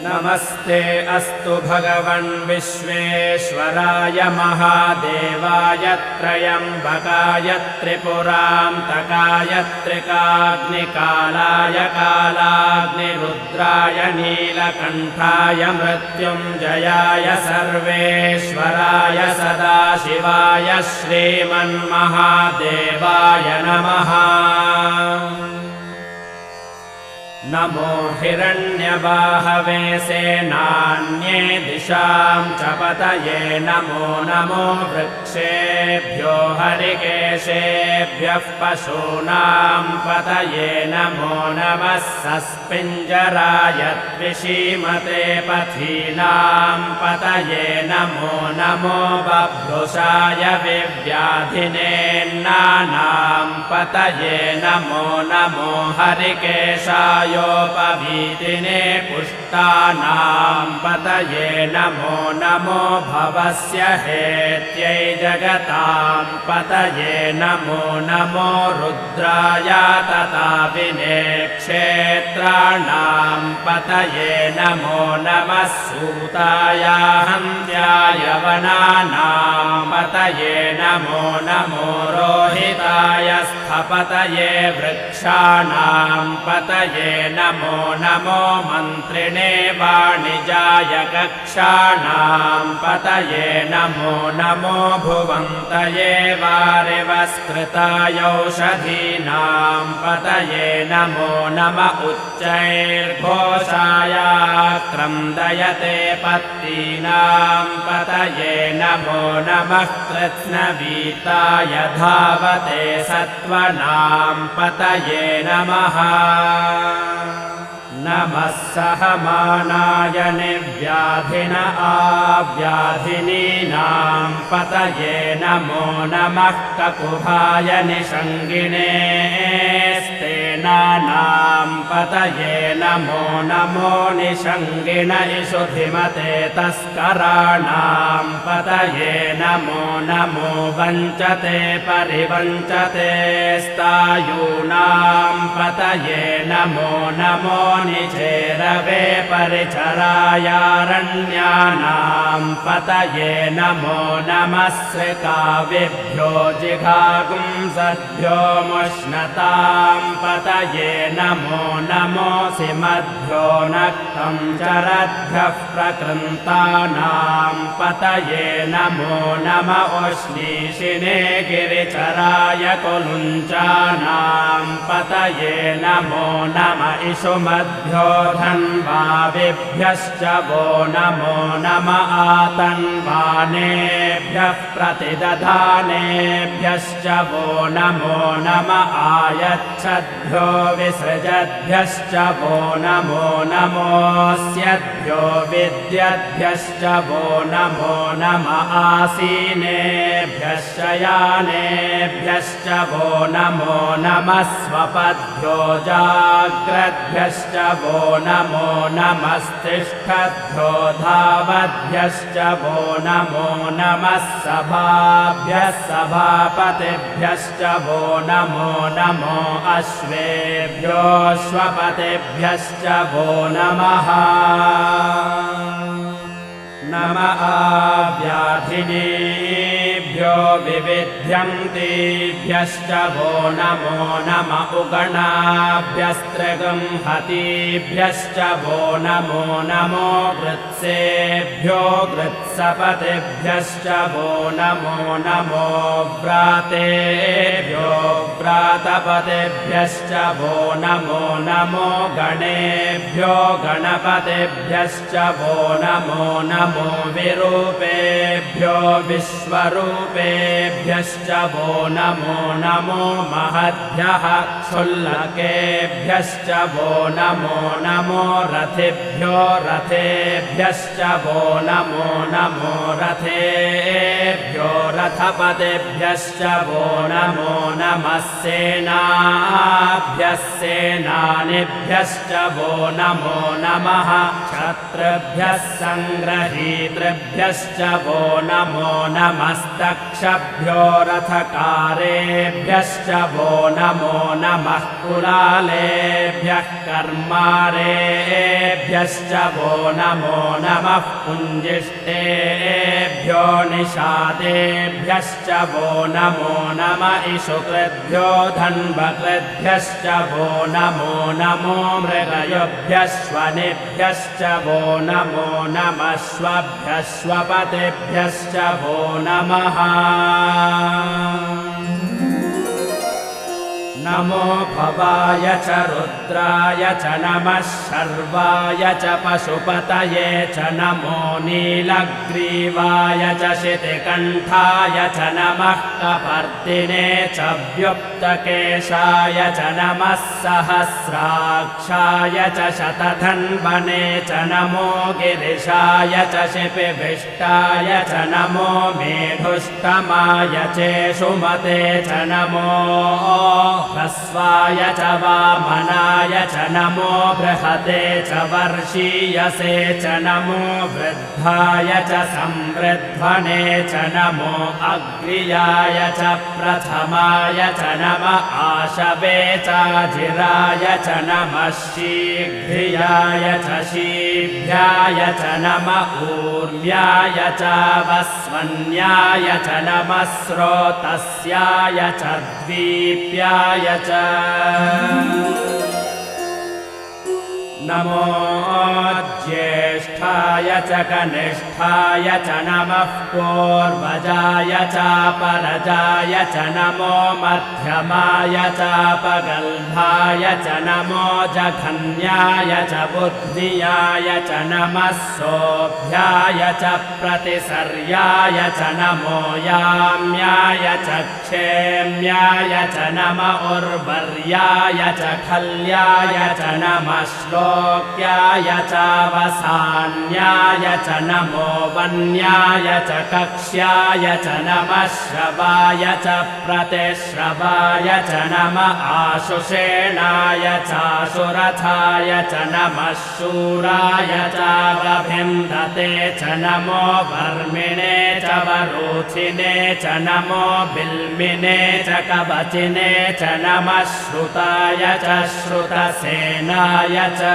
नमस्ते अस्तु भगवन् विश्वेश्वराय महादेवाय त्र्यम्बकाय त्रिपुरान्तकाय त्रिकाग्निकालाय कालाग्निरुद्राय नीलकण्ठाय मृत्युञ्जयाय सर्वेश्वराय सदाशिवाय श्रीमन्महादेवाय नमः नमो हिरण्यबाहवे सेनान्ये दिशां च पतये नमो नमो वृक्ष वृक्षेभ्यो हरिकेशेभ्यः पशूनां पतये नमो नमः सस्पिञ्जराय द्विषीमते पथीनां पतये नमो नमो बभ्रुषाय विव्याधिनेन्नानां पतये नमो नमो हरिकेशायोपवीतिने पुष्टानां पतये नमो नमो भवस्य हेत्यै जगतां पतये नमो नमो रुद्राय तताविने क्षेत्राणां पतये नमो नमः सूताय हन्त्याय वनानां पतये नमो नमो रोहिताय स्थपतये वृक्षाणां पतये नमो नमो मन्त्रिणे वाणिजाय कक्षाणां पतये नमो नमो भुवन्तये वारिवस्कृतायौषधीनां पतये नमो नम उच्चैर्घोषाय क्रन्दयते पत्तीनां पतये नमो नमः कृत्स्नवीताय धावते सत्त्वनां पतये नमः नमः सहमानाय निर्व्याधिन आव्याधिनीनां पतये नमो नमः ककुभाय निषङ्गिने स्तेनानां पतये नमो नमो निषङ्गिन इषुधिमते तस्कराणां पतये नमो नमो वञ्चते परिवञ्चते स्तायूनां पतये नमो नमो निचेरवे परिचरायारण्यानां पतये नमो नमः श्रिकाविभ्यो जिघागुंसद्भ्यो मुष्णतां पतये नमो नमोऽसि मध्यो नक्तं चरद्भ्यः प्रकृन्तानां पतये नमो नम उष्णीषिणे गिरिचराय कुलुञ्चानां पतये नमो नम इषुमद्भ्यो धन्वाविभ्यश्च वो नमो नम आतन्वानेभ्यः प्रतिदधानेभ्यश्च वो नमो नम आयच्छद्भ्यो विसृजद्भ्यश्च वो नमो नमोऽस्यद्भ्यो विद्यद्भ्यश्च वो नमो नम आसीनेभ्यश्च शयानेभ्यश्च वो नमो नमः स्वपद्भ्यो जाग्रद्भ्यश्च वो नमो नमस्तिष्ठद्भ्यो धावद्भ्यश्च वो नमो नमः सभाभ्यः सभापतिभ्यश्च वो नमो नमो अश्वेभ्यो श्वपतिभ्यश्च वो नमः नम आव्याधिनेभ्यो विविध्यन्तेभ्यश्च वो नमो नम उगणाभ्यस्त्रिगंहतीभ्यश्च वो नमो नमो गृत्सेभ्यो गृत्सपतिभ्यश्च वो नमो नमो व्रातेभ्यो व्रातपतिभ्यश्च वो नमो नमो गणेभ्यो गणपतिभ्यश्च वो नमो नमो विरूपेभ्यो विश्वरूपेभ्यश्च वो नमो नमो महद्भ्यः क्षुल्लकेभ्यश्च वो नमो नमो रथेभ्यो रथेभ्यश्च वो नमो नमो रथेभ्यो रथपतिभ्यश्च वो नमो नमः सेनाभ्यः सेनानिभ्यश्च वो नमो नमः क्षत्रिभ्यः संग्रहीतृभ्यश्च वो नमो नमस्तक्षभ्यो रथकारेभ्यश्च वो नमो नमः कुलालेभ्यः कर्मारेभ्यश्च वो नमो नमः पुञ्जिष्टेभ्यो निषादेभ्यश्च वो नमो नम इषुकृद्भ्यो धन्वकृद्भ्यश्च वो नमो नमो मृगयुभ्यश्वनिभ्यश्च वो नमो नमः श्वपतिभ्यश्च वो नमः नमो भवाय च रुद्राय च नमः शर्वाय च पशुपतये च नमो नीलग्रीवाय च शितिकण्ठाय च नमः कपर्दिने च व्युक्तकेशाय च नमः सहस्राक्षाय च शतधन्वने च नमो गिरिशाय च शिपिभिष्टाय च नमो मेढुष्टमाय चेषुमते च नमो ह्रस्वाय च वामनाय च नमो बृहते च वर्षीयसे च नमो वृद्धाय च संवृध्वने च नमो अग्र्याय च प्रथमाय च नमः आशवे चाजिराय च नमः शीघ्रियाय च शीभ्याय च नमः ऊर्म्याय च वस्वन्याय च नमः स्रोतस्याय च द्वीप्याय च नमो ज्येष्ठाय च कनिष्ठाय च नमः पूर्वजाय चापरजाय च नमो मध्यमाय चापगल्भाय च नमो जघन्याय च बुद्धियाय च नमः सोऽभ्याय च प्रतिसर्याय च नमो याम्याय च क्षेम्याय च नम उर्वर्याय च खल्याय च नमः श्लोक्याय चावसान्याय च नमो वन्याय च कक्ष्याय च नमः श्रवाय च प्रतिश्रवाय च नमः आशुषेणाय चाशुरथाय च नमः शूराय चावभिन्दते च नमो वर्मिणे च वरोथिने च नमो बिल्मिने च कवचिने च नमः श्रुताय च श्रुतसेनाय च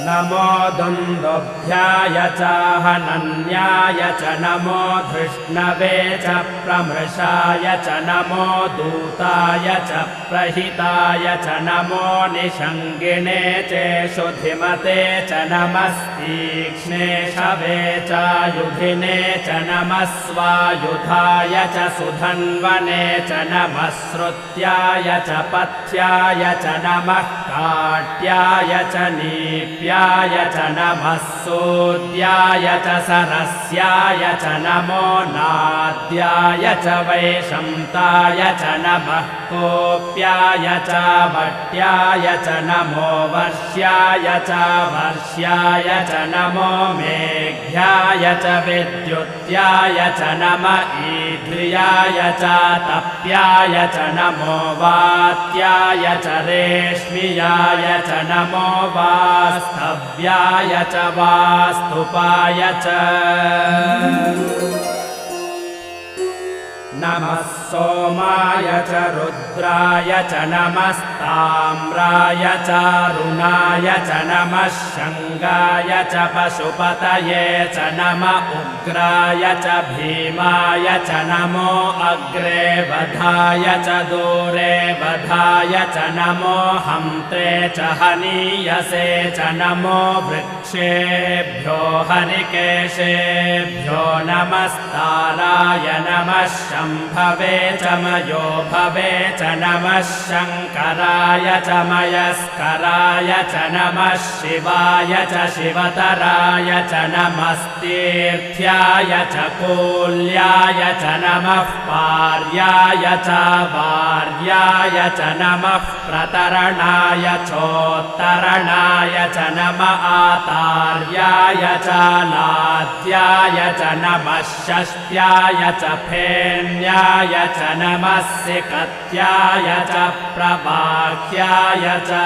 नमो दुन्दुभ्याय च हनन्याय च नमो धृष्णवे च प्रमृषाय च नमो दूताय च प्रहिताय च नमो निषङ्गिणे चेषुधिमते च नमस्तीक्ष्णे शवे च युधिने च नमः स्वायुधाय च सुधन्वने च नमः श्रुत्याय च पथ्याय च नमः काट्याय च नीप्याय च नमः सूद्याय च सरस्याय च नमो नाद्याय च वैशन्ताय च नमः कोप्याय च वट्याय च नमो वर्ष्याय च वर्ष्याय च नमो मेघ्याय च विद्युत्याय च नम ईद्रियाय च तप्याय च नमो वात्याय च रेश्मियाय च नमो वास्तव्याय च वास्तुपाय च नमः सोमाय च रुद्राय च नमस्ताम्राय च रुणाय च नमः शङ्गाय च पशुपतये च नम उग्राय च भीमाय च नमो अग्रे वधाय च दूरे वधाय च नमो हन्त्रे च हनीयसे च नमो वृक्षेभ्यो हरिकेशेभ्यो नमस्ताराय नमः शम्भवे च मयो भवे च नमः शङ्कराय च मयस्कराय च नमः शिवाय च शिवतराय च नमस्तीर्थ्याय च कूल्याय च नमः पार्याय च वार्याय च नमः प्रतरणाय चोत्तरणाय च नमः आतार्याय च लाद्याय च नमः षष्ट्याय च फेन्याय च नमः सिकत्याय च प्रवाह्याय च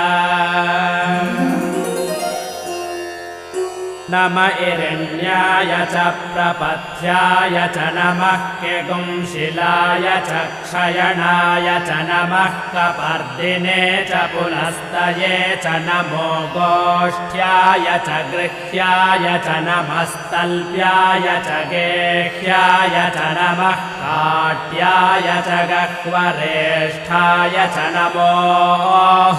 नम इरण्याय च प्रपथ्याय च नमः किगुंशिलाय च क्षयणाय च नमः कपर्दिने च पुनस्तये च नमो गोष्ठ्याय च गृह्याय च नमस्तल्प्याय च गेह्याय च नमः काट्याय च गह्वरेष्ठाय च नमो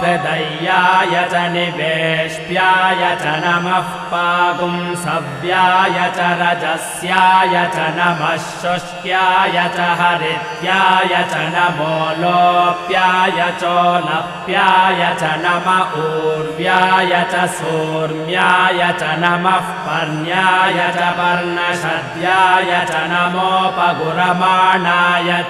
हृदयाय च निवेश्याय च नमः इमागुं सव्याय च रजस्याय च नमः शुष्क्याय च हरित्याय च नमो लोप्याय चोलप्याय च नम ऊर्व्याय च सूर्म्याय च नमः पर्ण्याय च पर्णशद्याय च नमोपगुरमाणाय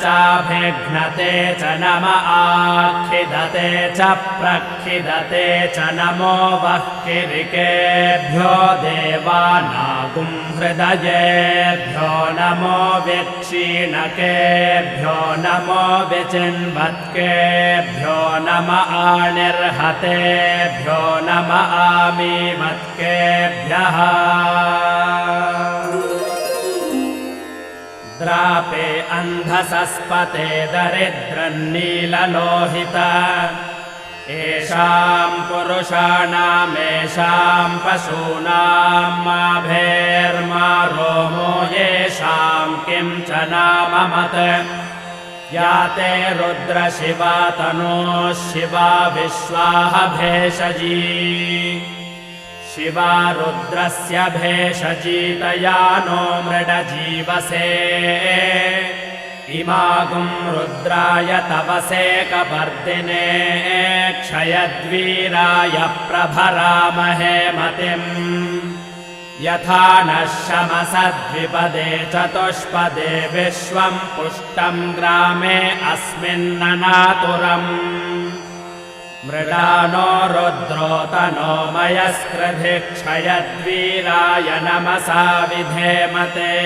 चाभिघ्नते च नम आखिदते च प्रखिदते च नमो वह्किरिकेभ्यो देवानागुं हृदयेभ्यो नमो विक्षीणकेभ्यो नमो विचिन्वत्केभ्यो नम आणिर्हतेभ्यो नम आमीमत्केभ्यः द्रापे अन्धसस्पते दरिद्रन्नीललोहित येषां पुरुषाणामेषां पशूनां माभेर्मा रोमो येषां किं च नाममत् या ते रुद्रशिवा तनोः शिवा विश्वाः भेषजी शिवा रुद्रस्य भेषजीतया नो मृडजीवसे इमागुं रुद्राय तवसे कपर्दिने क्षयद्वीराय प्रभरामहे मतिम् यथा नः शमसद्विपदे चतुष्पदे विश्वं पुष्टं ग्रामे अस्मिन्ननातुरम् मृडानो रुद्रोतनो मयस्कृधि क्षयद्वीराय नमसा विधेमते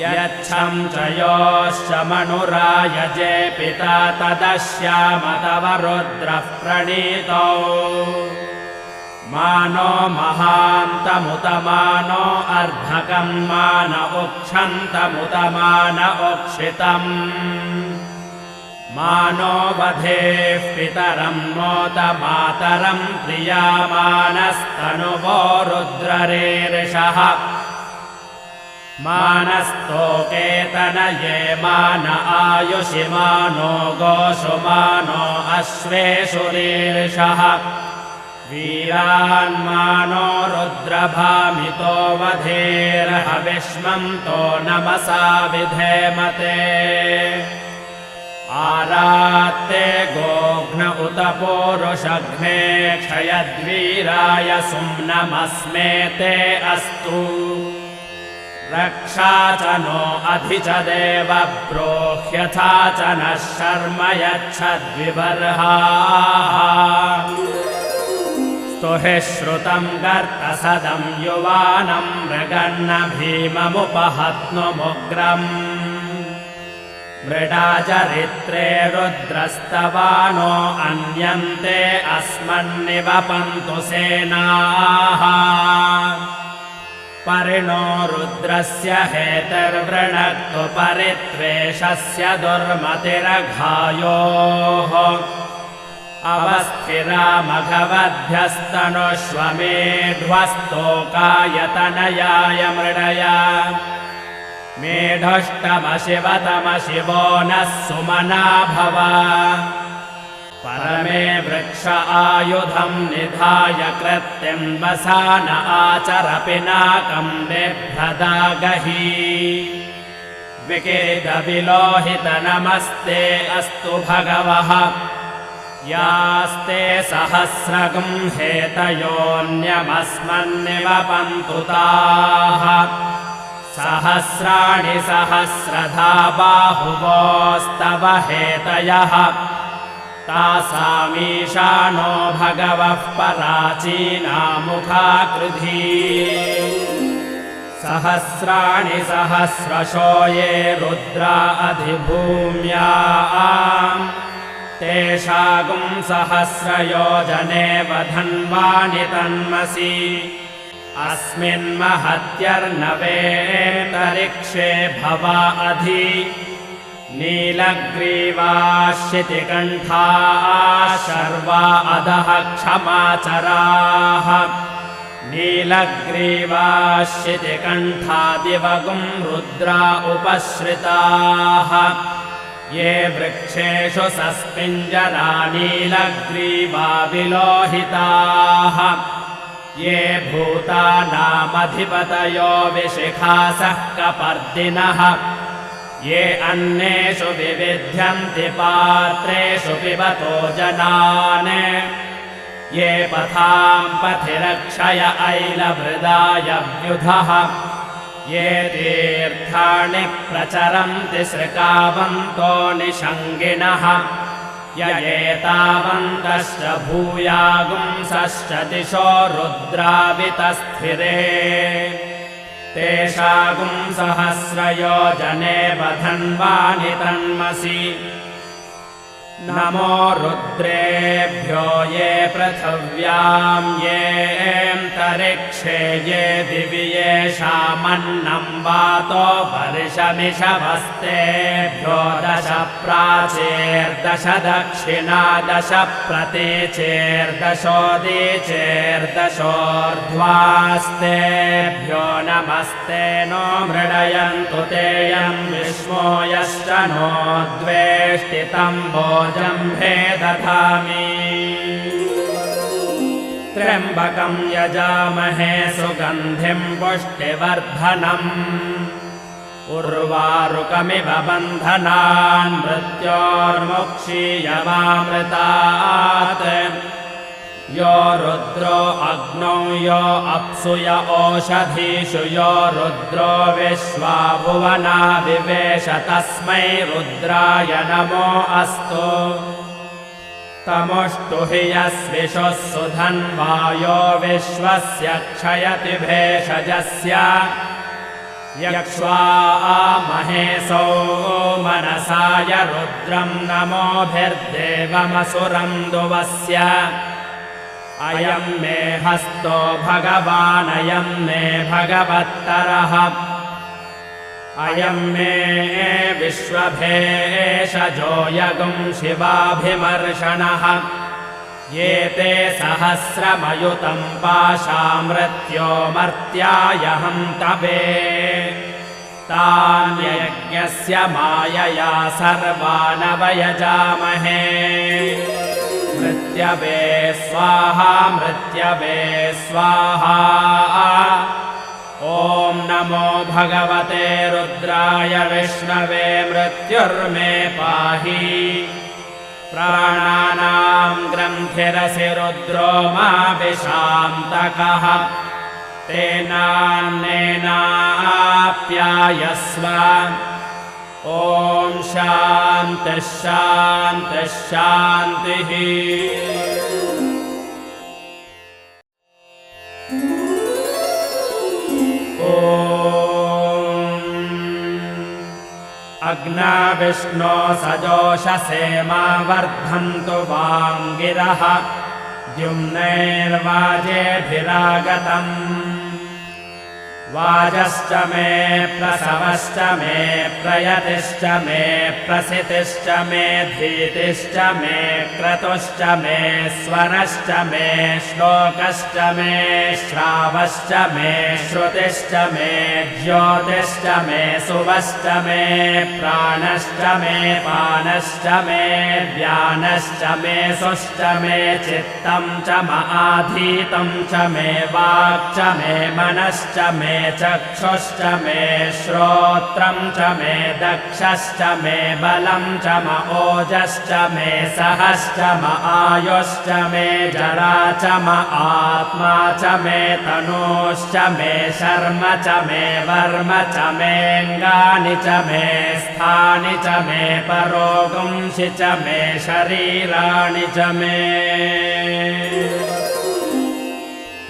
यच्छं च योश्च मनुरायजे पिता तदश्याम तव रुद्रः प्रणीतौ मानो महान्तमुत मानो अर्धकं मान उक्षन्तमुत मान उक्षितम् मानो वधेः पितरं नोत मातरं प्रियामानस्तनुवो रुद्ररेरिषः मानस्तोकेतनये मान आयुषि मानो गोषु मानो अश्वेषु रीरिषः वीरान्मानो रुद्रभामितो वधेर्हविष्मं तो नमसा विधेमते आरात्ते गोघ्न उत पूरुषघ्ने क्षयद्वीराय सुम्नमस्मे ते अस्तु रक्षा च नो अधि च देव ब्रोह्यथा च नः शर्म यच्छद्विबर्हाः स्तुहि श्रुतं गर्तसदं युवानं मृगन्न भीममुपहत्नुमुग्रम् मृडाचरित्रे रुद्रस्तवानो अन्यन्ते अस्मन्निवपन्तु सेनाः परिणो रुद्रस्य हेतर्वृणक्तु परित्वेषस्य दुर्मतिरघायोः अवस्थिरा मघवद्भ्यस्तनुष्वमेध्वस्तोकायतनयाय मृडया मेढष्टमशिवतमशिवो नः सुमना भव परमे वृक्ष आयुधं निधाय कृत्यं वसान आचर पिनाकं बिभ्रदागहि विकिरितविलोहित नमस्ते अस्तु भगवः यास्ते सहस्रगं हेतयोऽन्यमस्मन्निवपन्तु ताः सहस्राणि सहस्रधा बाहुवोस्तव हेतयः तासामीशानो भगवः पराचीनामुखाकृधी सहस्राणि सहस्रशो ये रुद्रा अधिभूम्याम् तेषागुं सहस्रयोजने वधन्वानि तन्मसि अस्मिन्महत्यर्नवेतरिक्षे भवा अधि नीलग्रीवाश्चितिकण्ठाः शर्वा अधः क्षमाचराः नीलग्रीवाश्चितिकण्ठादिवगुं रुद्रा उपश्रिताः ये वृक्षेषु सस्पिञ्जरा नीलग्रीवा विलोहिताः ये भूतानामधिपतयो विशिखासः कपर्दिनः ये अन्नेषु विविध्यन्ति पात्रेषु पिबतो जनान् ये पथां पथिरक्षय ऐलभृदायव्युधः ये तीर्थाणि प्रचरन्ति सृकावन्तो निषङ्गिणः य एतावन्तश्च भूयागुंसश्च दिशो रुद्रावितस्थिरे तेषागुंसहस्रयोजने बधन्वानि तन्मसि नमो रुद्रेभ्यो ये पृथिव्यां ये अन्तरिक्षे ये दिवि येषामन्नं वातो वर्षमिषवस्तेभ्यो दश प्राचेर्दश दक्षिणा दश प्रतीचेर्दशोदीचेर्दशोर्ध्वास्तेभ्यो नमस्ते नो मृडयन्तु तेऽयं विश्वो यश्च नो द्वेष्टितं भोजम्भे दधामि त्र्यम्बकं यजामहे सुगन्धिं पुष्टिवर्धनम् उर्वारुकमिव बन्धनान् मृत्योर्मुक्षीयमामृतात् यो रुद्रो अग्नौ यो अप्सु य ओषधीषु यो रुद्रो विश्वा भुवना विवेश तस्मै रुद्राय नमो अस्तु तमुष्टुहि यस्विषुः सुधन्वायो विश्वस्य क्षयति भेषजस्य यक्ष्वामहेशो मनसाय रुद्रं नमोभिर्देवमसुरं दुवस्य अयं मे हस्तो भगवानयं मे भगवत्तरः अयं मे विश्वभेषजो यगुं शिवाभिमर्शनः ये ते सहस्रमयुतं पाशामृत्यो मर्त्यायहं तवे तान्यज्ञस्य मायया सर्वानवयजामहे मृत्यवे स्वाहा मृत्यवे स्वाहा ॐ नमो भगवते रुद्राय विष्णवे मृत्युर्मे पाहि प्राणानां ग्रन्थिरसि रुद्रो मा विशान्तकः तेनान्नेनाप्यायस्व ॐ शान्तिः शान्तिः शान्तिः अग्ना विष्णो सजोषसे मा वर्धन्तु वाङ्गिरः द्युम्नैर्वाजेभिरागतम् वाजश्च मे प्रसवश्च मे प्रयतिश्च मे प्रसितिश्च मे धीतिश्च मे क्रतुश्च मे स्वरश्च मे श्लोकश्च मे श्रावश्च मे श्रुतिश्च मे ज्योतिश्च मे सुवश्च मे प्राणश्च मे पानश्च मे व्यानश्च मे सुश्च मे चित्तं च महाधीतं च मे वाक् च मे मनश्च मे चक्षुश्च मे श्रोत्रं च मे दक्षश्च मे बलं च म ओजश्च मे सहश्च म आयुश्च मे जरा च म आत्मा च मे तनूश्च मे शर्म च मे वर्म च मेऽङ्गानि च मे स्थानि च मे परोगुंसि च मे शरीराणि च मे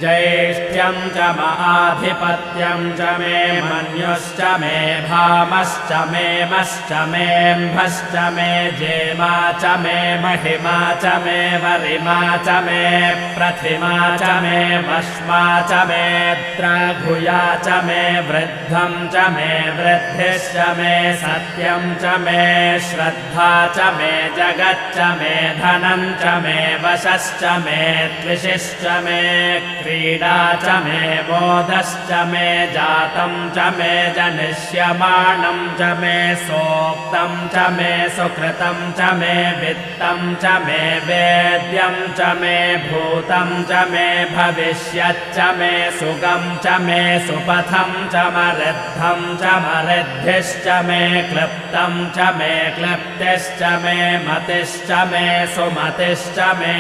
ज्येष्ठ्यं च महाधिपत्यं च मे मन्युश्च मे भामश्च मे मश्च मेऽम्भश्च मे जेमा च मे महिमा च मे वरिमा च मे प्रतिमा च मे वश्मा च मे द्राघुया च मे वृद्धं च मे वृद्धिश्च मे सत्यं च मे श्रद्धा च मे जगच्च मे धनं च मे वशश्च मे त्विषिश्च मे क्रीडा च मे बोधश्च मे जातं च मे जनिष्यमाणं च मे सोक्तं च मे सुकृतं च मे वित्तं च मे वेद्यं च मे भूतं च मे भविष्यच्च मे सुगं च मे सुपथं च मरिद्धं च मरिद्धिश्च मे क्लृप्तं च मे क्लृप्तिश्च मे मतिश्च मे सुमतिश्च मे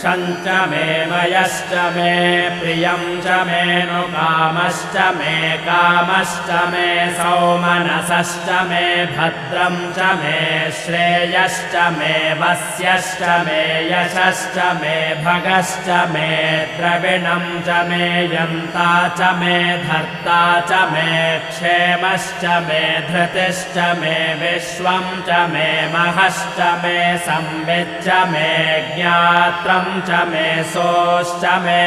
शञ्च मे मयश्च मे प्रियं च मे नुकामश्च मे कामश्च मे सौमनसश्च मे भद्रं च मे श्रेयश्च मे वस्यश्च मे यशश्च मे भगश्च मे द्रविणं च मे यन्ता च मे धर्ता च मे क्षेमश्च मे धृतिश्च मे विश्वं च मे महश्च मे संविच्च मे ज्ञात्रं च मे सोश्च मे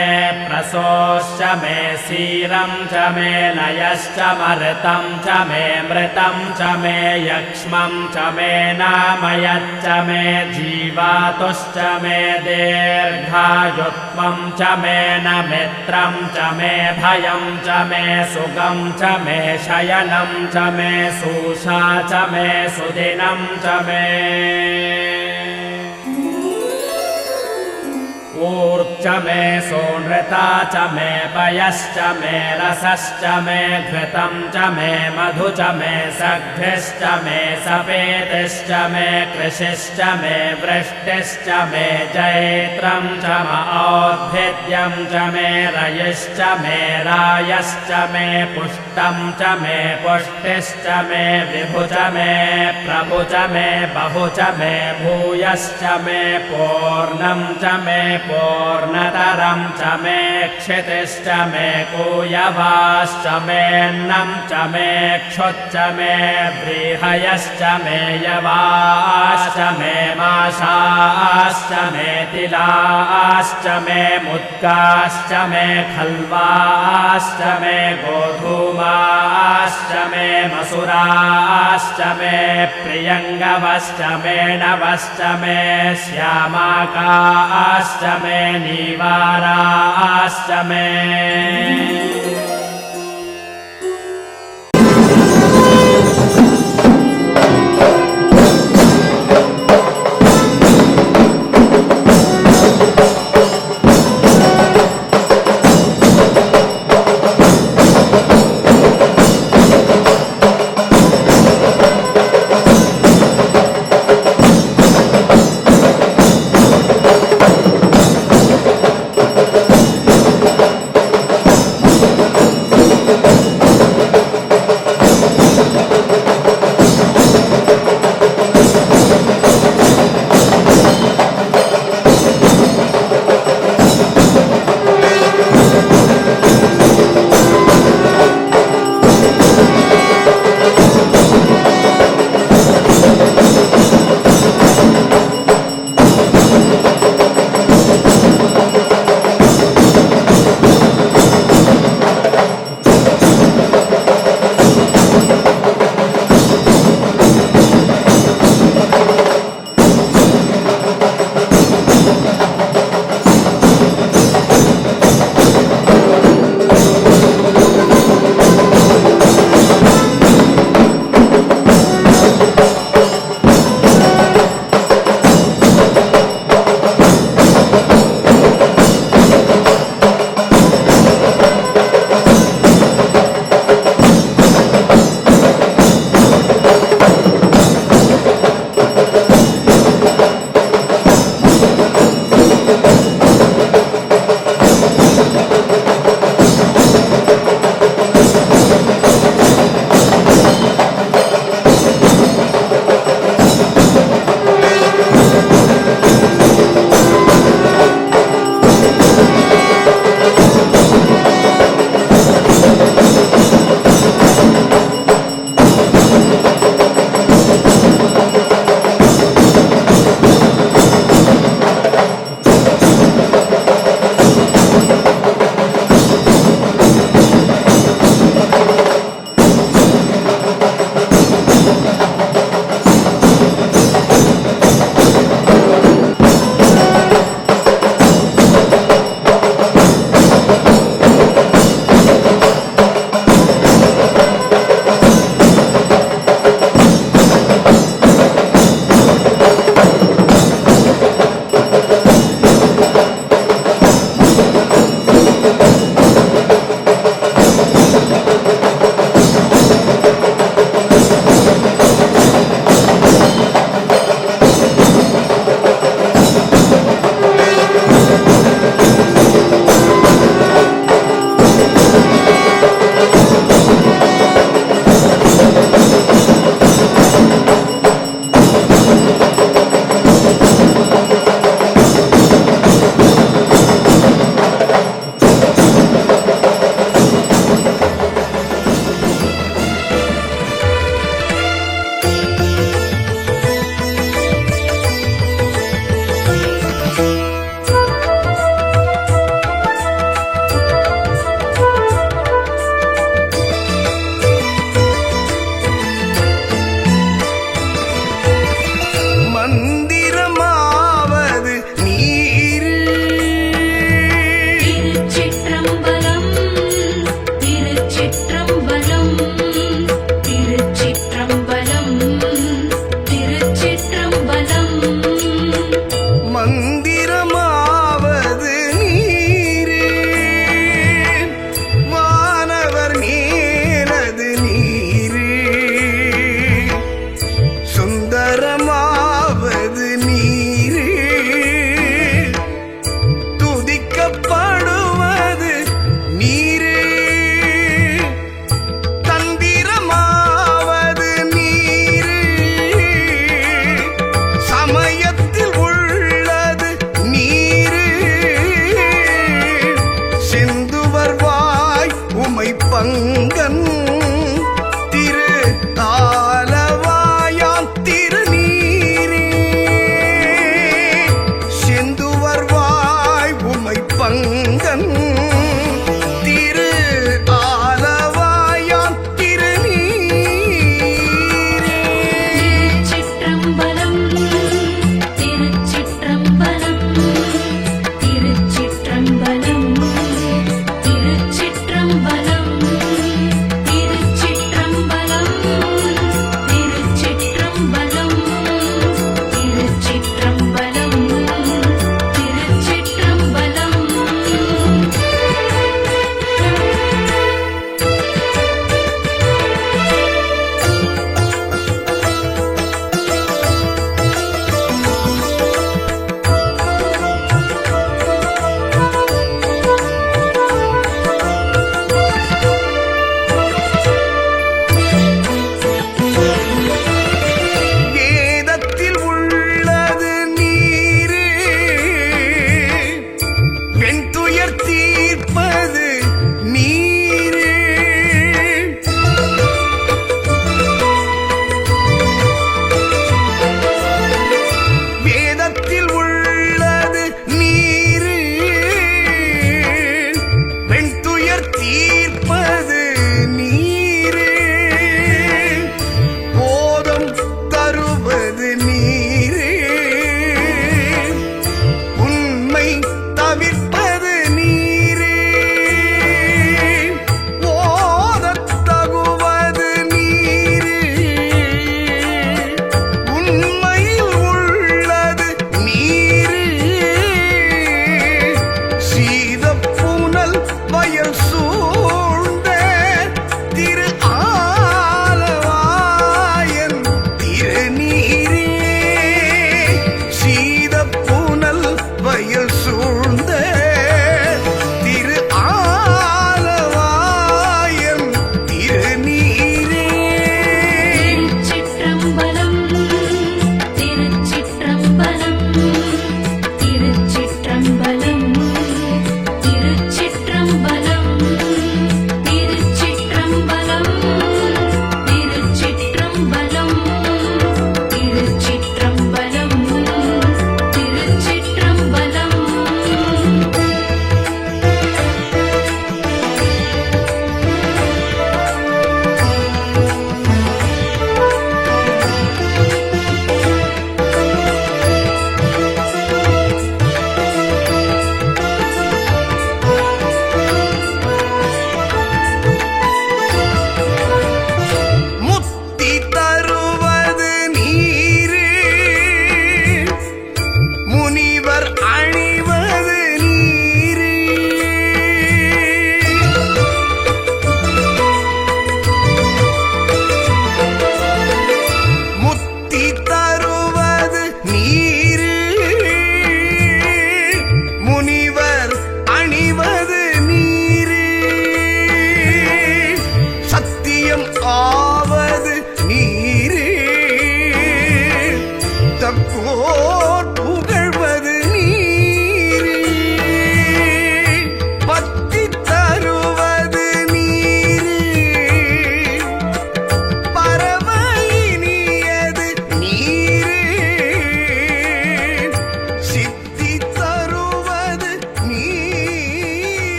प्रसोश्च मे सीरं च मे लयश्च मर्तं च मे मृतं च मे यक्ष्मं च मे नामयच्च मे जीवातुश्च मे दीर्घायुत्वं च मे नमित्रं च मे भयं च मे सुगं च मे शयनं च मे सूषा च मे सुदिनं च मे ऊर्च मे सोनृता च मे पयश्च मे रसश्च मे घृतं च मे मधु च मे सघ्रिश्च मे सपेतिश्च मे कृषिश्च मे वृष्टिश्च मे जैत्रं च औद्भिद्यं च मे रयिश्च मे रायश्च मे पुष्टं च मे पुष्टिश्च मे विभु च मे प्रभु च मे बहु च मे भूयश्च मे पूर्णं च मे पूर्णतरं च मे क्षितिश्च मे कूयवाश्च मेऽन्नं च मे क्षुच्च मे व्रीहयश्च मे यवाश्च मे माशाश्च मे तिलाश्च मे मुद्गाश्च मे खल्वाश्च मे गोधूमाश्च मे मसुराश्च मे प्रियङ्गवश्च मे नवश्च मे श्यामाकाश्च मे नीवाराश्च मे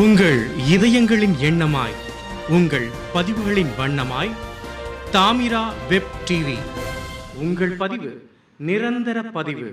உங்கள் இதயங்களின் எண்ணமாய், உங்கள் பதிவுகளின் வண்ணமாய் தாமிரா வெப் டிவி. உங்கள் பதிவு நிரந்தர பதிவு.